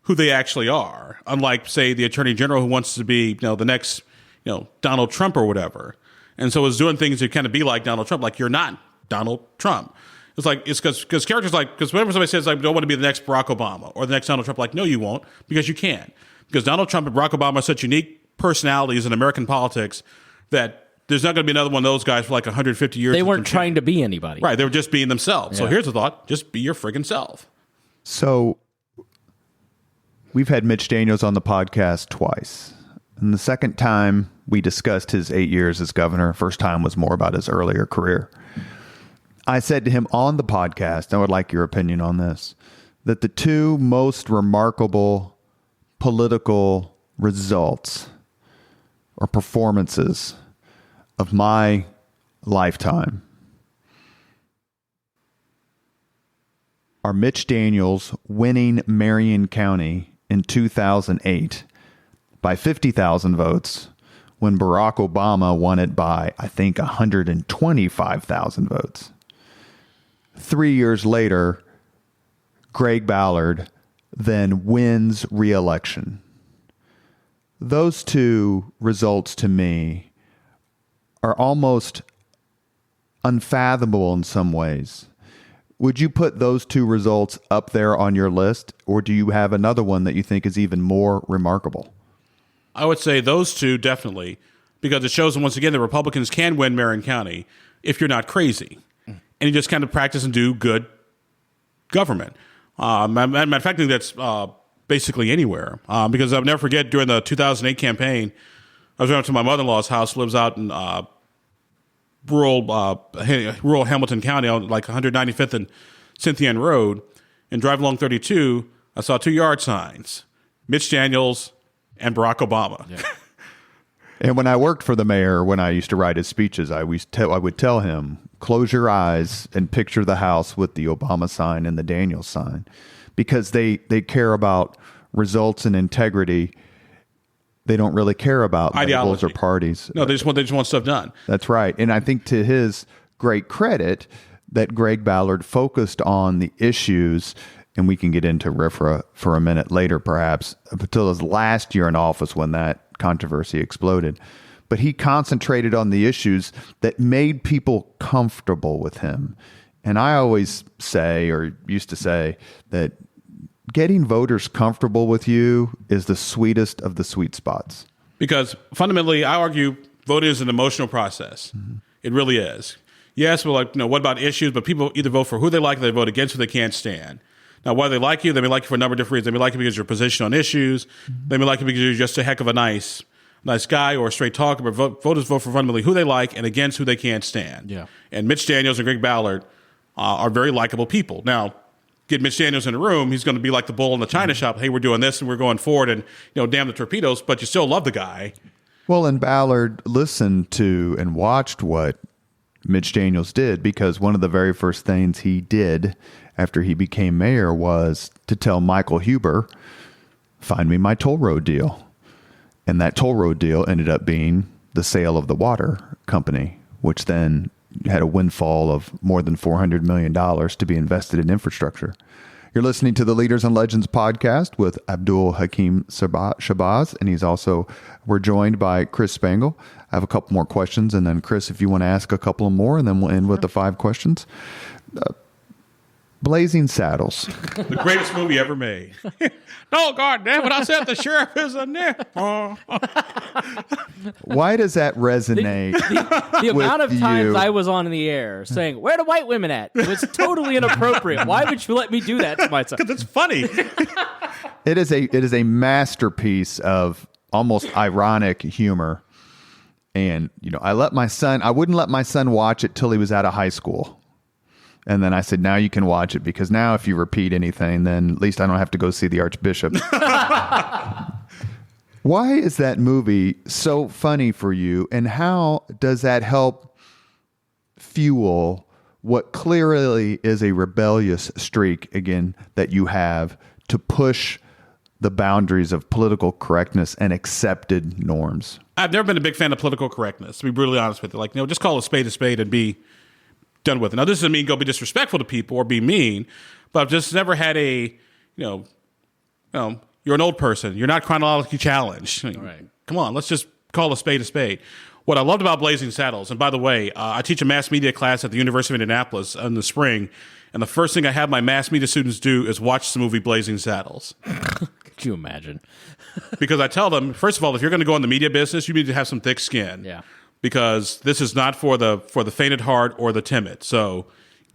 they actually are. Unlike, say, the Attorney General who wants to be, the next, Donald Trump or whatever, and so is doing things to kind of be like Donald Trump. Like, you're not Donald Trump. It's like, it's because characters like, because whenever somebody says, I don't want to be the next Barack Obama or the next Donald Trump, like, no, you won't, because you can't. Because Donald Trump and Barack Obama are such unique personalities in American politics that there's not going to be another one of those guys for like 150 years. They weren't trying to be anybody. Right. They were just being themselves. Yeah. So here's the thought. Just be your friggin' self. So we've had Mitch Daniels on the podcast twice. And the second time we discussed his 8 years as governor. First time was more about his earlier career. I said to him on the podcast, I would like your opinion on this, that the two most remarkable political results or performances of my lifetime are Mitch Daniels winning Marion County in 2008 by 50,000 votes when Barack Obama won it by, I think, 125,000 votes. 3 years later, Greg Ballard then wins re-election. Those two results to me are almost unfathomable in some ways. Would you put those two results up there on your list, or do you have another one that you think is even more remarkable? I would say those two definitely, because it shows, once again, that Republicans can win Marion County if you're not crazy. And you just kind of practice and do good government. Matter of fact, I think that's basically anywhere. Because I'll never forget, during the 2008 campaign, I was going up to my mother-in-law's house, lives out in rural Hamilton County, on like 195th and Cynthia Ann Road, and driving along 32, I saw 2 yard signs: Mitch Daniels and Barack Obama. Yeah. And when I worked for the mayor, when I used to write his speeches, I would tell him, close your eyes and picture the house with the Obama sign and the Daniels sign, because they care about results and integrity. They don't really care about labels or parties. No, they just want stuff done. That's right. And I think, to his great credit, that Greg Ballard focused on the issues, and we can get into RFRA for a minute later, perhaps, until his last year in office when that controversy exploded. But he concentrated on the issues that made people comfortable with him. And I always say, or used to say, that getting voters comfortable with you is the sweetest of the sweet spots. Because fundamentally, I argue voting is an emotional process. Mm-hmm. It really is. Yes, well, what about issues? But people either vote for who they like, or they vote against who they can't stand. Now, why they like you, they may like you for a number of different reasons. They may like you because of your position on issues. Mm-hmm. They may like you because you're just a heck of a nice guy or a straight talker. But voters vote for fundamentally who they like and against who they can't stand. Yeah. And Mitch Daniels and Greg Ballard are very likable people. Now, get Mitch Daniels in a room, he's going to be like the bull in the china shop. Hey, we're doing this and we're going forward, and damn the torpedoes, but you still love the guy. Well, and Ballard listened to and watched what Mitch Daniels did, because one of the very first things he did after he became mayor was to tell Michael Huber, find me my toll road deal. And that toll road deal ended up being the sale of the water company, which then had a windfall of more than $400 million to be invested in infrastructure. You're listening to the Leaders and Legends podcast with Abdul-Hakim Shabazz, and we're joined by Chris Spangle. I have a couple more questions, and then Chris, if you want to ask a couple more, and then we'll end with the 5 questions. Blazing Saddles. The greatest movie ever made. No, God damn it, I said the sheriff is a nipple. Why does that resonate? The amount of times I was on in the air saying, "Where are the white women at?" It was totally inappropriate. Why would you let me do that to myself? Because it's funny. It is a masterpiece of almost ironic humor. And, I wouldn't let my son watch it till he was out of high school. And then I said, now you can watch it, because now if you repeat anything, then at least I don't have to go see the Archbishop. Why is that movie so funny for you? And how does that help fuel what clearly is a rebellious streak, again, that you have to push the boundaries of political correctness and accepted norms? I've never been a big fan of political correctness, to be brutally honest with you. Just call a spade and be done with it. Now, this doesn't mean go be disrespectful to people or be mean, but I've just never had you're an old person. You're not chronologically challenged. Right. Come on, let's just call a spade a spade. What I loved about Blazing Saddles, and by the way, I teach a mass media class at the University of Indianapolis in the spring, and the first thing I have my mass media students do is watch the movie Blazing Saddles. Could you imagine? Because I tell them, first of all, if you're going to go in the media business, you need to have some thick skin. Yeah. Because this is not for the faint at heart or the timid. So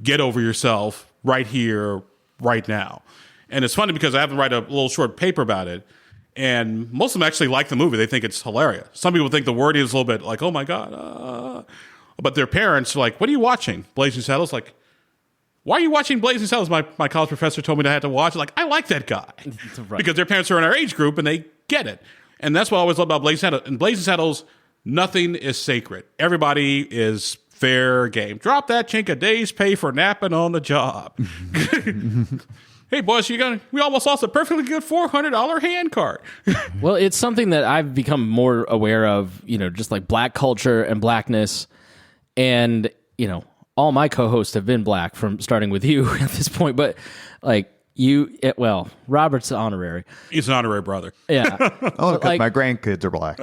get over yourself right here, right now. And it's funny because I have to write a little short paper about it, and most of them actually like the movie. They think it's hilarious. Some people think the wording is a little bit like, oh my God. But their parents are like, what are you watching? Blazing Saddles? Like, why are you watching Blazing Saddles? My college professor told me that I had to watch it. Like, I like that guy. Right. Because their parents are in our age group and they get it. And that's what I always love about Blazing Saddles. In Blazing Saddles, nothing is sacred. Everybody is fair game. Drop that chink a day's pay for napping on the job. Hey, boys, we almost lost a perfectly good $400 hand cart. Well, it's something that I've become more aware of, just like black culture and blackness. And, all my co-hosts have been black from starting with you at this point. But like Robert's honorary. He's an honorary brother. Yeah. Oh, because my grandkids are black.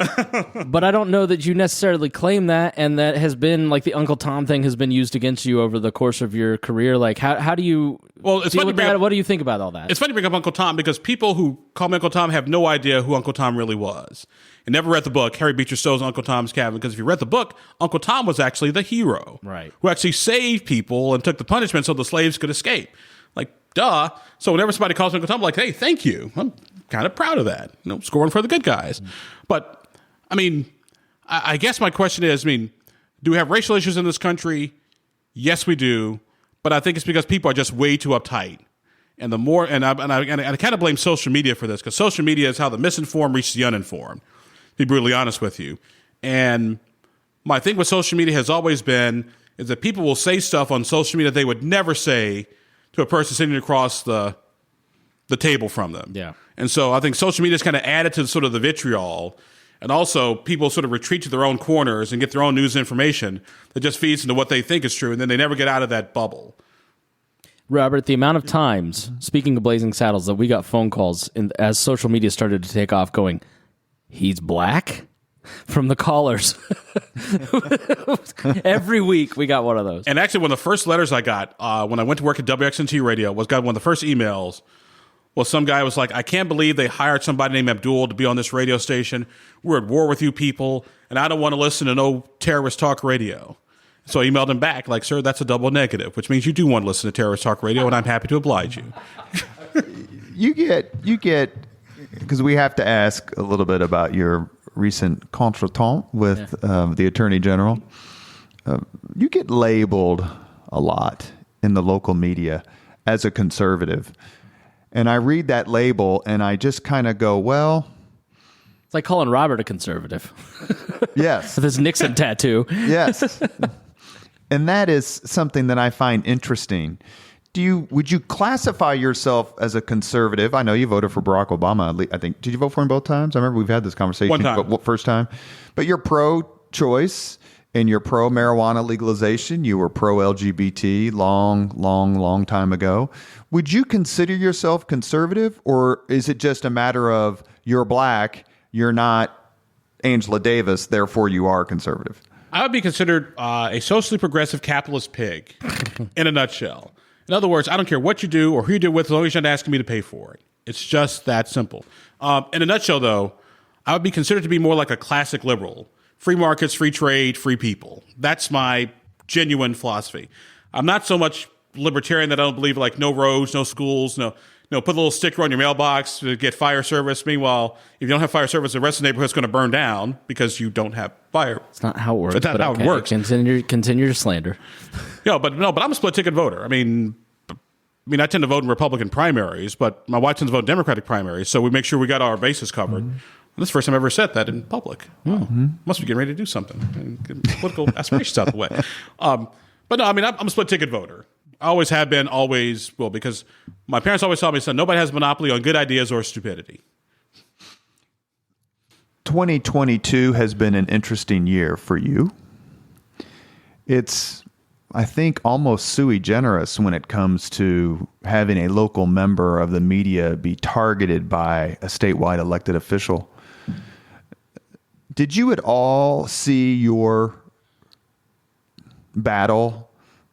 But I don't know that you necessarily claim that. And that has been like the Uncle Tom thing has been used against you over the course of your career. Like, how do you deal with that? What do you think about all that? It's funny to bring up Uncle Tom because people who call me Uncle Tom have no idea who Uncle Tom really was. And never read the book, Harry Beecher Stowe's Uncle Tom's Cabin, because if you read the book, Uncle Tom was actually the hero. Right. Who actually saved people and took the punishment so the slaves could escape. Like, duh. So whenever somebody calls me Uncle Tom, I'm like, hey, thank you. I'm kind of proud of that. Scoring for the good guys. But, I guess my question is, do we have racial issues in this country? Yes, we do. But I think it's because people are just way too uptight. And I kind of blame social media for this, because social media is how the misinformed reach the uninformed, to be brutally honest with you. And my thing with social media has always been is that people will say stuff on social media they would never say to a person sitting across the table from them. Yeah. And so I think social media is kind of added to sort of the vitriol. And also people sort of retreat to their own corners and get their own news information that just feeds into what they think is true. And then they never get out of that bubble. Robert, the amount of times, speaking of Blazing Saddles, that we got phone calls as social media started to take off going, he's black? From the callers. Every week we got one of those. And actually, one of the first letters I got when I went to work at WXNT Radio got one of the first emails. Well, some guy was like, I can't believe they hired somebody named Abdul to be on this radio station. We're at war with you people, and I don't want to listen to no terrorist talk radio. So I emailed him back like, sir, that's a double negative, which means you do want to listen to terrorist talk radio, and I'm happy to oblige you. You get, because we have to ask a little bit about your recent contretemps with the Attorney General. You get labeled a lot in the local media as a conservative. And I read that label and I just kind of go, well... It's like calling Robert a conservative. Yes. With his Nixon tattoo. Yes. And that is something that I find interesting. Would you classify yourself as a conservative? I know you voted for Barack Obama. I think, did you vote for him both times? I remember we've had this conversation. One time. But first time. But you're pro-choice and you're pro-marijuana legalization. You were pro-LGBT long time ago. Would you consider yourself conservative, or is it just a matter of you're black, you're not Angela Davis, therefore you are conservative? I would be considered a socially progressive capitalist pig in a nutshell. In other words, I don't care what you do or who you do it with, as long as you're not asking me to pay for it. It's just that simple. In a nutshell, though, I would be considered to be more like a classic liberal. Free markets, free trade, free people. That's my genuine philosophy. I'm not so much libertarian that I don't believe like no roads, no schools, no put a little sticker on your mailbox to get fire service. Meanwhile, if you don't have fire service, the rest of the neighborhood's going to burn down because you don't have fire. It's not how it works. It's not how it works. Continue to slander. But I'm a split ticket voter. I tend to vote in Republican primaries, but my wife tends to vote in Democratic primaries, so we make sure we got our bases covered. Mm-hmm. This is the first time I've ever said that in public. Mm-hmm. Must be getting ready to do something. And get political aspirations out the way. But no, I'm a split ticket voter. I always have been, always will, because my parents always taught me, son, nobody has a monopoly on good ideas or stupidity. 2022 has been an interesting year for you. It's, I think, almost sui generis when it comes to having a local member of the media be targeted by a statewide elected official. Did you at all see your battle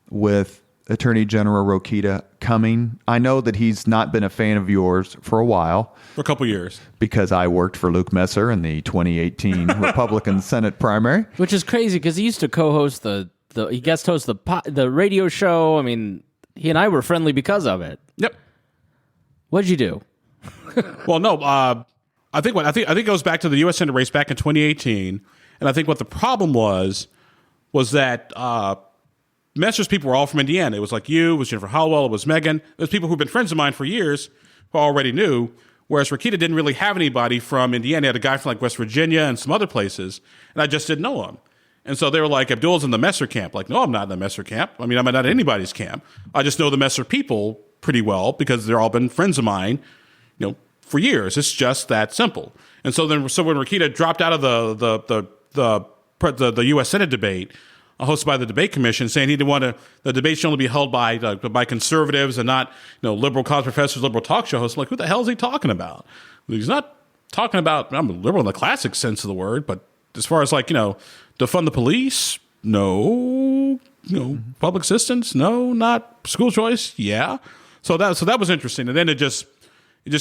with Attorney General Rokita coming? I know that he's not been a fan of yours for a while. For a couple years. Because I worked for Luke Messer in the 2018 Republican Senate primary. Which is crazy because he used to co-host he guest host the radio show. He and I were friendly because of it. Yep. What'd you do? Well, no, I think it goes back to the U.S. Senate race back in 2018, and I think what the problem was that Messer's people were all from Indiana. It was like you, it was Jennifer Hallwell, it was Megan. It was people who've been friends of mine for years who I already knew, whereas Rokita didn't really have anybody from Indiana. He had a guy from like West Virginia and some other places, and I just didn't know him. And so they were like, Abdul's in the Messer camp. Like, no, I'm not in the Messer camp. I'm not in anybody's camp. I just know the Messer people pretty well because they're all been friends of mine, for years. It's just that simple. And so when Rokita dropped out of the U.S. Senate debate, hosted by the Debate Commission, saying he didn't want the debate should only be held by conservatives and not liberal college professors, liberal talk show hosts. Like, who the hell is he talking about? He's not talking about. I'm a liberal in the classic sense of the word, but as far as defund the police, no. Public assistance, no. Not school choice, yeah. So that was interesting, and then it just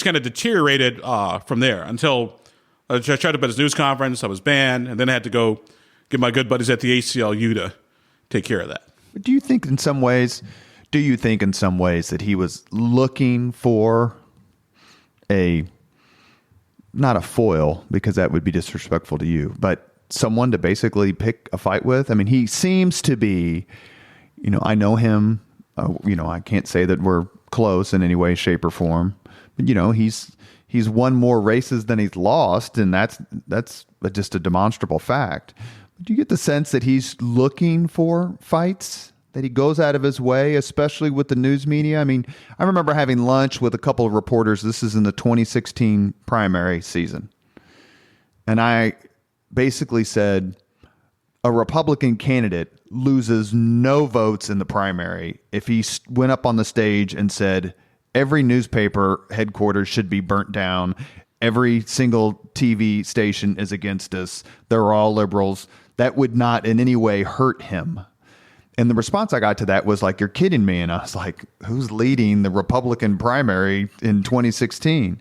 kind of deteriorated from there until I tried to put his news conference. I was banned, and then I had to go get my good buddies at the ACLU to take care of that. Do you think in some ways that he was looking for not a foil, because that would be disrespectful to you, but someone to basically pick a fight with? I mean, he seems to be, I know him, I can't say that we're close in any way, shape, or form, but he's won more races than he's lost, and that's just a demonstrable fact. Do you get the sense that he's looking for fights, that he goes out of his way, especially with the news media? I mean, I remember having lunch with a couple of reporters. This is in the 2016 primary season. And I basically said, a Republican candidate loses no votes in the primary if he went up on the stage and said, every newspaper headquarters should be burnt down. Every single TV station is against us. They're all liberals. That would not in any way hurt him. And the response I got to that was like, you're kidding me. And I was like, who's leading the Republican primary in 2016?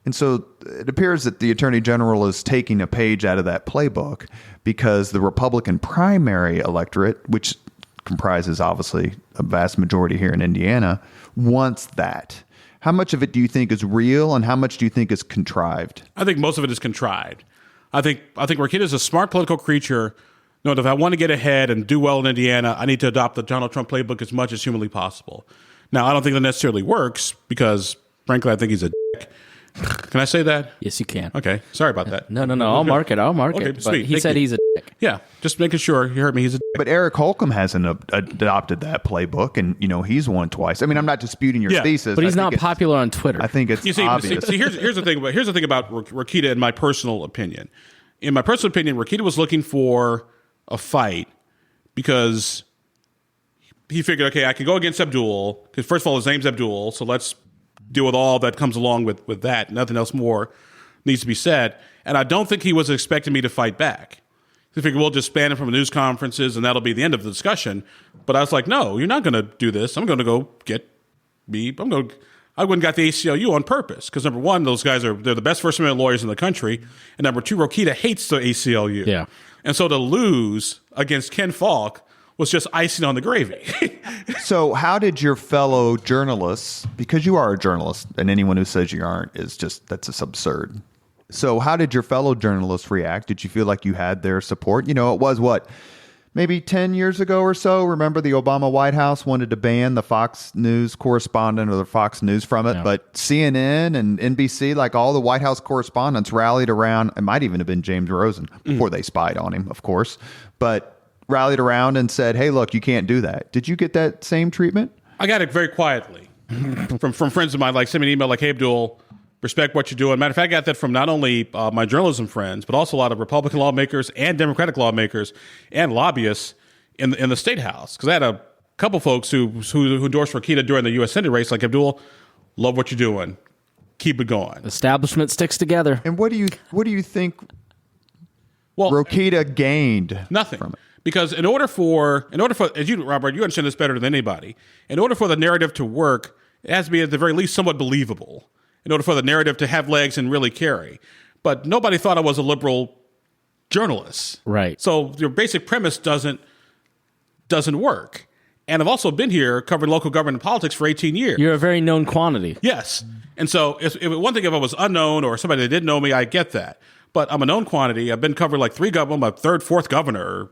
And so it appears that the Attorney General is taking a page out of that playbook, because the Republican primary electorate, which comprises obviously a vast majority here in Indiana, wants that. How much of it do you think is real, and how much do you think is contrived? I think most of it is contrived. I think Rokita is a smart political creature. If I want to get ahead and do well in Indiana, I need to adopt the Donald Trump playbook as much as humanly possible. Now, I don't think that necessarily works because, frankly, I think he's a dick. Can I say that? Yes, you can. Okay. Sorry about that. No. I'll mark it. Okay, But sweet. he said he's a dick. Yeah. Just making sure you heard me. He's a dick. But Eric Holcomb hasn't adopted that playbook, and he's won twice. I mean, I'm not disputing your thesis, but he's not popular on Twitter. I think it's obvious. See, here's the thing. Here's the thing about Rokita, in my personal opinion. In my personal opinion, Rokita was looking for a fight because he figured, okay, I can go against Abdul, because first of all, his name's Abdul, so let's deal with all that comes along with that. Nothing else more needs to be said. And I don't think he was expecting me to fight back. He figured we'll just ban him from news conferences and that'll be the end of the discussion. But I was like, no, you're not going to do this. I'm going to go get me. I went and got the ACLU on purpose because, number one, those guys they're the best First Amendment lawyers in the country. And number two, Rokita hates the ACLU. Yeah. And so to lose against Ken Falk was just icing on the gravy. So how did your fellow journalists, because you are a journalist and anyone who says you aren't that's just absurd. So how did your fellow journalists react? Did you feel like you had their support? It was maybe 10 years ago or so. Remember the Obama White House wanted to ban the Fox News correspondent or the Fox News from it. Yeah. But CNN and NBC, like all the White House correspondents rallied around. It might even have been James Rosen before they spied on him, of course. But rallied around and said, hey, look, you can't do that. Did you get that same treatment? I got it very quietly from friends of mine, like send me an email like, hey, Abdul, respect what you're doing. Matter of fact, I got that from not only my journalism friends, but also a lot of Republican lawmakers and Democratic lawmakers and lobbyists in the state house. Because I had a couple folks who endorsed Rokita during the U.S. Senate race, like, Abdul, love what you're doing. Keep it going. Establishment sticks together. And what do you think Rokita gained nothing from it? Because in order for, as you, Robert, you understand this better than anybody, in order for the narrative to work, it has to be at the very least somewhat believable. In order for the narrative to have legs and really carry. But nobody thought I was a liberal journalist. Right. So your basic premise doesn't work. And I've also been here covering local government and politics for 18 years. You're a very known quantity. Yes. And so if one thing, if I was unknown or somebody that didn't know me, I get that. But I'm a known quantity. I've been covering like three governors, my third, fourth governor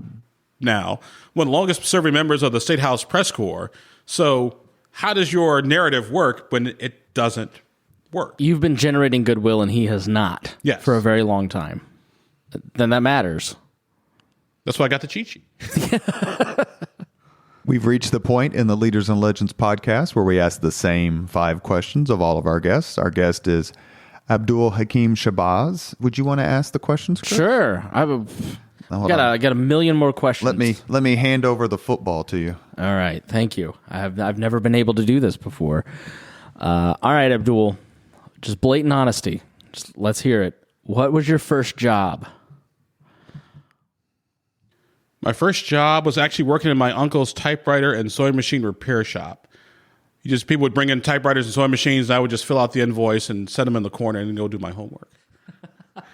now, one of the longest serving members of the State House Press Corps. So how does your narrative work when it doesn't work? You've been generating goodwill and he has not. Yes. For a very long time. Then that matters. That's why I got the cheat sheet. We've reached the point in the Leaders and Legends podcast where we ask the same 5 questions of all of our guests. Our guest is Abdul-Hakim Shabazz. Would you want to ask the questions, Chris? Sure. I got a million more questions. Let me hand over the football to you. All right. Thank you. I've never been able to do this before. All right, Abdul. Just blatant honesty. Just let's hear it. What was your first job? My first job was actually working in my uncle's typewriter and sewing machine repair shop. People would bring in typewriters and sewing machines, and I would just fill out the invoice and set them in the corner and go do my homework.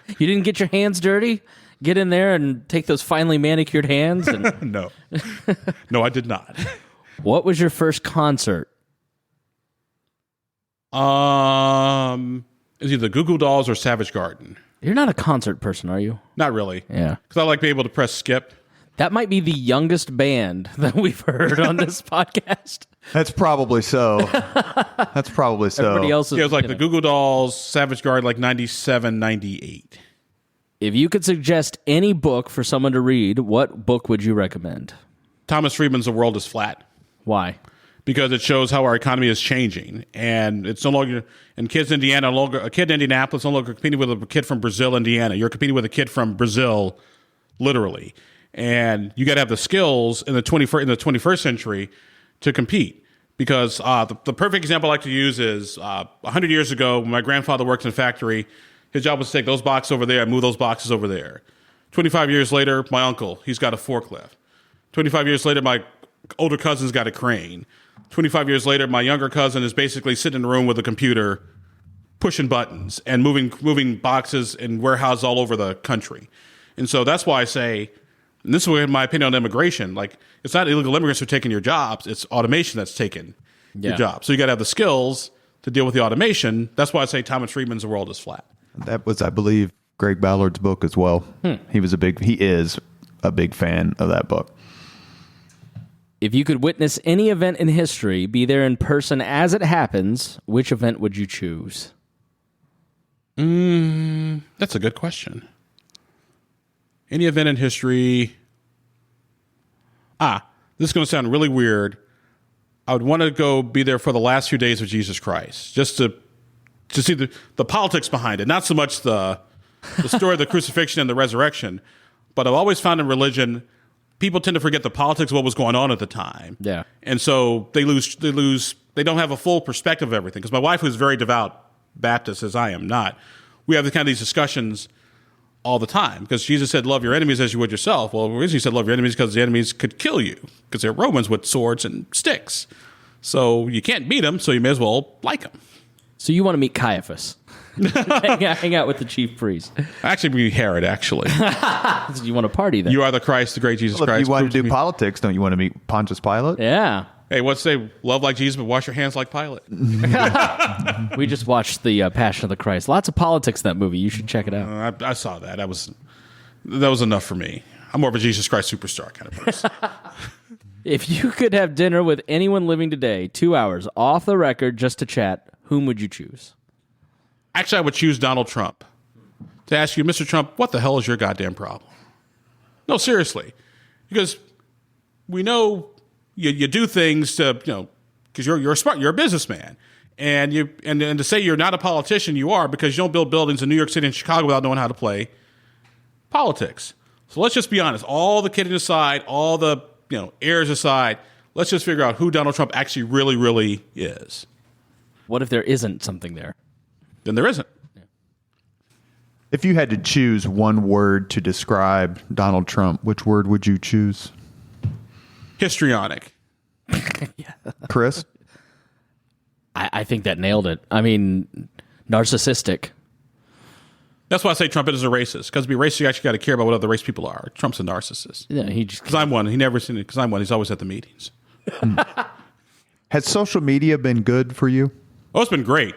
You didn't get your hands dirty? Get in there and take those finely manicured hands? And No. No, I did not. What was your first concert? It's either Goo Goo Dolls or Savage Garden. You're not a concert person, are you? Not really. Yeah. Because I like being able to press skip. That might be the youngest band that we've heard on this podcast. That's probably so. Everybody else is, Yeah, it was like the Goo Goo Dolls, Savage Garden, like 97, 98. If you could suggest any book for someone to read, what book would you recommend? Thomas Friedman's The World is Flat. Why? Because it shows how our economy is changing. And it's no longer, in kids in Indiana, a kid in Indianapolis no longer competing with a kid from Brazil, Indiana. You're competing with a kid from Brazil, literally. And you got to have the skills in the 21st century to compete. Because the perfect example I like to use is 100 years ago, when my grandfather worked in a factory, his job was to take those boxes over there and move those boxes over there. 25 years later, my uncle, he's got a forklift. 25 years later, my older cousin's got a crane. 25 years later, my younger cousin is basically sitting in a room with a computer, pushing buttons and moving boxes in warehouses all over the country. And so that's why I say, and this is my opinion on immigration, like it's not illegal immigrants who are taking your jobs, it's automation that's taking your job. So you got to have the skills to deal with the automation. That's why I say Thomas Friedman's The World is Flat. That was, I believe, Greg Ballard's book as well. He is a big fan of that book. If you could witness any event in history, be there in person as it happens, which event would you choose? That's a good question. Any event in history. This is going to sound really weird. I would want to go be there for the last few days of Jesus Christ, just to see the politics behind it. Not so much the story of the crucifixion and the resurrection, but I've always found in religion, people tend to forget the politics of what was going on at the time. Yeah. And so they don't have a full perspective of everything. Because my wife, who's very devout Baptist, as I am not, we have these discussions all the time, because Jesus said, love your enemies as you would yourself. Well, the reason he said love your enemies is because the enemies could kill you, because they're Romans with swords and sticks. So you can't beat them, so you may as well like them. So you want to meet Caiaphas. hang out with the chief priest. Actually, be Herod, actually. So you want to party then? You are the Christ, the great Jesus Christ. If you want to do politics, don't you want to meet Pontius Pilate? Yeah. Hey, what's say? Love like Jesus, but wash your hands like Pilate. We just watched the Passion of the Christ. Lots of politics in that movie. You should check it out. I saw that. That was enough for me. I'm more of a Jesus Christ superstar kind of person. If you could have dinner with anyone living today, 2 hours off the record just to chat, whom would you choose? Actually, I would choose Donald Trump to ask you, Mr. Trump, what the hell is your goddamn problem? No, seriously, because we know you do things to because you're smart, you're a businessman, and to say you're not a politician, you are, because you don't build buildings in New York City and Chicago without knowing how to play politics. So let's just be honest. All the kidding aside, all the airs aside, let's just figure out who Donald Trump actually really, really is. What if there isn't something there? Then there isn't. If you had to choose one word to describe Donald Trump, which word would you choose? Histrionic. Chris? I think that nailed it. I mean, narcissistic. That's why I say Trump is a racist. Because to be racist, you actually got to care about what other race people are. Trump's a narcissist. Yeah, because I'm one. Because I'm one. He's always at the meetings. Has social media been good for you? Oh, it's been great.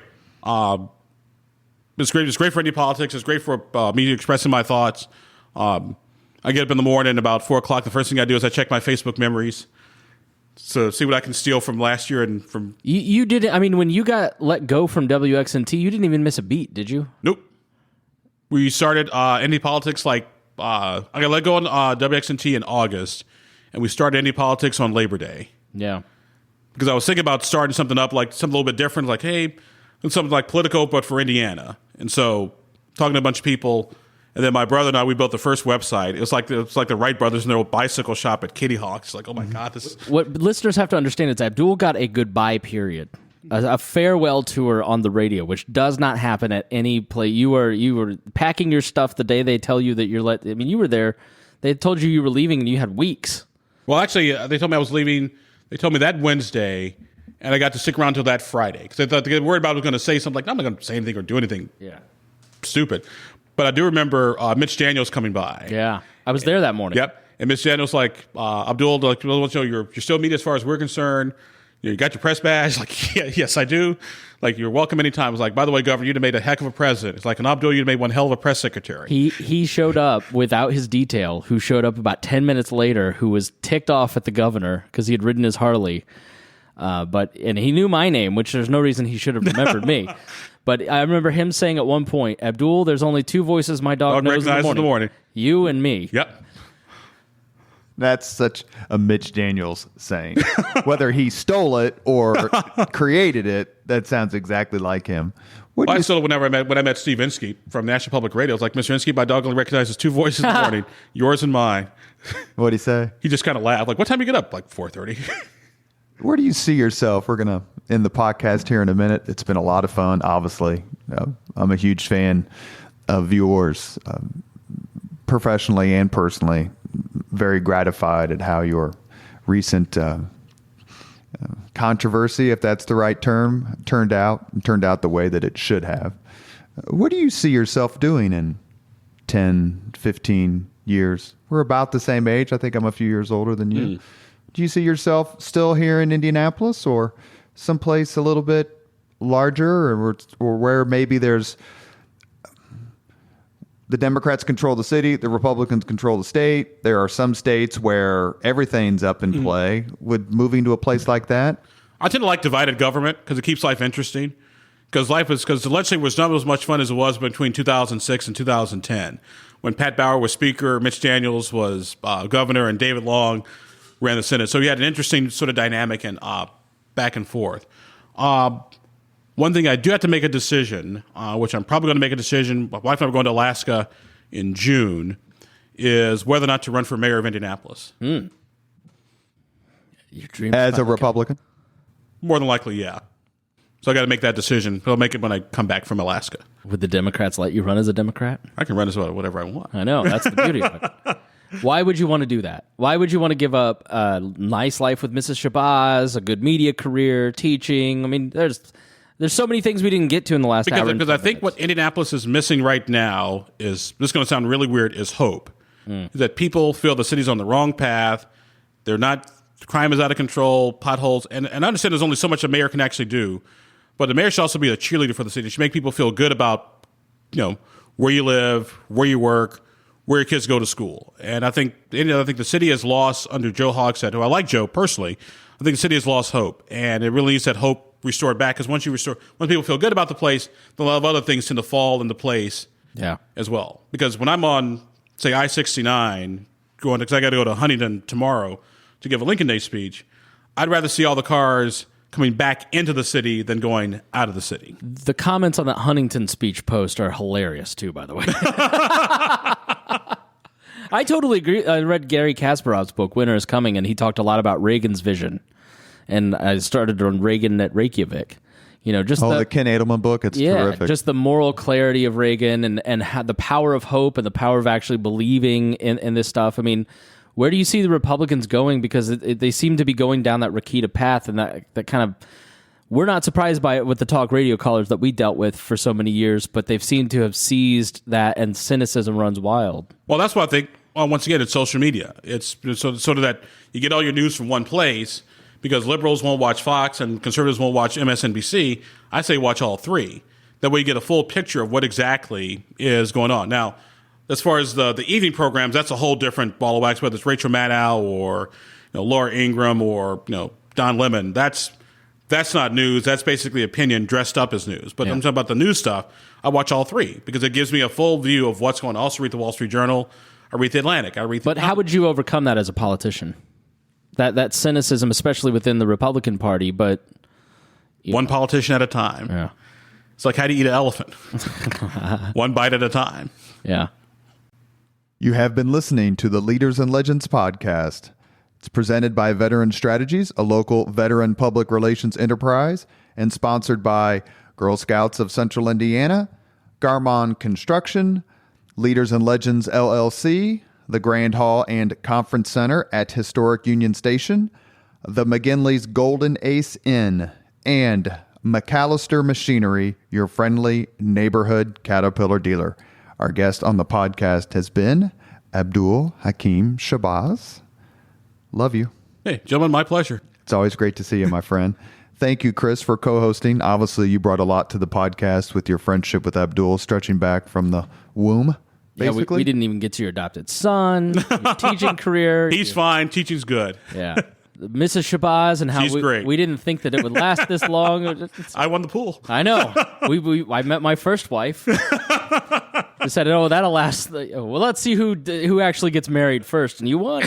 It's great. It's great for any politics. It's great for me expressing my thoughts. I get up in the morning about 4 o'clock. The first thing I do is I check my Facebook memories to see what I can steal from last year and from. You didn't. I mean, when you got let go from WXNT, you didn't even miss a beat, did you? Nope. We started indie politics I got let go on WXNT in August, and we started indie politics on Labor Day. Yeah. Because I was thinking about starting something up, like something a little bit different, like, hey, something like Politico, but for Indiana. And so talking to a bunch of people, and then my brother and I, we built the first website. It was like the Wright brothers in their old bicycle shop at Kitty Hawk. It's like, oh my God, this is... What listeners have to understand is Abdul got a goodbye period. A farewell tour on the radio, which does not happen at any place. You were packing your stuff the day they tell you that you're you were there. They told you were leaving, and you had weeks. Well, actually, they told me I was leaving. They told me that Wednesday, and I got to stick around until that Friday because they thought they were worried about I was going to say something. Like, I'm not going to say anything or do anything stupid. But I do remember Mitch Daniels coming by. Yeah, I was there that morning. Yep, and Mitch Daniels like Abdul, like, you're still media as far as we're concerned. You got your press badge? Like, yeah, yes, I do. Like, you're welcome anytime. I was like, by the way, Governor, you'd have made a heck of a president. It's like, an Abdul, you'd have made one hell of a press secretary. He showed up without his detail, who showed up about 10 minutes later, who was ticked off at the governor because he had ridden his Harley. And he knew my name, which there's no reason he should have remembered me. But I remember him saying at one point, Abdul, there's only two voices my dog knows in the morning. You and me. Yep. That's such a Mitch Daniels saying. Whether he stole it or created it, that sounds exactly like him. I stole it when I met Steve Inskeep from National Public Radio. I was like, Mr. Inskeep, my dog only recognizes two voices in the morning, yours and mine. What'd he say? He just kind of laughed. Like, what time do you get up? Like 4:30. Where do you see yourself? We're going to end the podcast here in a minute. It's been a lot of fun, obviously. I'm a huge fan of yours, professionally and personally. Very gratified at how your recent controversy, if that's the right term, turned out the way that it should have. What do you see yourself doing in 10, 15 years? We're about the same age. I think I'm a few years older than you. Do you see yourself still here in Indianapolis or someplace a little bit larger or where maybe there's the Democrats control the city, the Republicans control the state. There are some states where everything's up in play. Would moving to a place like that? I tend to like divided government because it keeps life interesting. Because the legislature was not as much fun as it was between 2006 and 2010, when Pat Bauer was Speaker, Mitch Daniels was Governor, and David Long ran the Senate. So you had an interesting sort of dynamic and back and forth. One thing I do have to make a decision, which I'm probably going to make a decision, my wife and I are going to Alaska in June, is whether or not to run for mayor of Indianapolis. Your dream as a Republican? More than likely, yeah. So I got to make that decision. I'll make it when I come back from Alaska. Would the Democrats let you run as a Democrat? I can run as whatever I want. I know. That's the beauty of it. Why would you want to do that? Why would you want to give up a nice life with Mrs. Shabazz, a good media career, teaching? I mean, there's so many things we didn't get to in the last hour. Because I think what Indianapolis is missing right now is, this is going to sound really weird, is hope. Is that people feel the city's on the wrong path. Crime is out of control, potholes. And I understand there's only so much a mayor can actually do. But the mayor should also be a cheerleader for the city. It should make people feel good about, where you live, where you work, where your kids go to school. And I think the city has lost under Joe Hogshead, who I like Joe personally. I think the city has lost hope. And it really needs that hope restored back, because once people feel good about the place, a lot of other things tend to fall into place as well. Because when I'm on, say, I-69, because I got to go to Huntington tomorrow to give a Lincoln Day speech, I'd rather see all the cars coming back into the city than going out of the city. The comments on that Huntington speech post are hilarious, too, by the way. I totally agree. I read Gary Kasparov's book, Winter is Coming, and he talked a lot about Reagan's vision. And I started on Reagan at Reykjavik. The Ken Edelman book. It's terrific. Just the moral clarity of Reagan and how the power of hope and the power of actually believing in this stuff. I mean, where do you see the Republicans going? Because they seem to be going down that Rakita path, and that kind of, we're not surprised by it with the talk radio callers that we dealt with for so many years, but they've seemed to have seized that, and cynicism runs wild. Well, that's why I think, once again, it's social media. It's sort of that you get all your news from one place, because liberals won't watch Fox and conservatives won't watch MSNBC. I say watch all three. That way you get a full picture of what exactly is going on. Now, as far as the evening programs, that's a whole different ball of wax, whether it's Rachel Maddow or Laura Ingraham or Don Lemon. That's not news. That's basically opinion dressed up as news. But I'm talking about the news stuff. I watch all three because it gives me a full view of what's going on. I also read the Wall Street Journal. I read the Atlantic. But how would you overcome that as a politician? that cynicism, especially within the Republican Party. But one politician at a time. Yeah. It's like how do you eat an elephant? One bite at a time. Yeah. You have been listening to the Leaders and Legends podcast. It's presented by Veteran Strategies, a local veteran public relations enterprise, and sponsored by Girl Scouts of Central Indiana, Garmon Construction, Leaders and Legends LLC, the Grand Hall and Conference Center at Historic Union Station, the McGinley's Golden Ace Inn, and McAllister Machinery, your friendly neighborhood Caterpillar dealer. Our guest on the podcast has been Abdul-Hakim Shabazz. Love you. Hey, gentlemen, my pleasure. It's always great to see you, my friend. Thank you, Chris, for co-hosting. Obviously, you brought a lot to the podcast with your friendship with Abdul, stretching back from the womb, basically. Yeah, we didn't even get to your adopted son, your teaching career. He's fine. Teaching's good. Yeah. Mrs. Shabazz and how She's great. we didn't think that it would last this long. I won the pool. I know. I met my first wife. We said, "Oh, that'll last." Well, let's see who actually gets married first, and you won.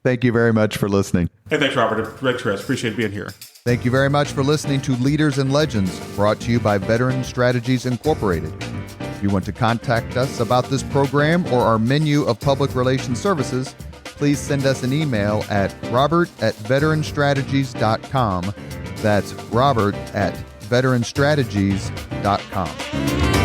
Thank you very much for listening. Hey, thanks, Robert. Great, Chris. Appreciate being here. Thank you very much for listening to Leaders and Legends, brought to you by Veteran Strategies Incorporated. If you want to contact us about this program or our menu of public relations services, please send us an email at robert@veteranstrategies.com. That's robert@veteranstrategies.com.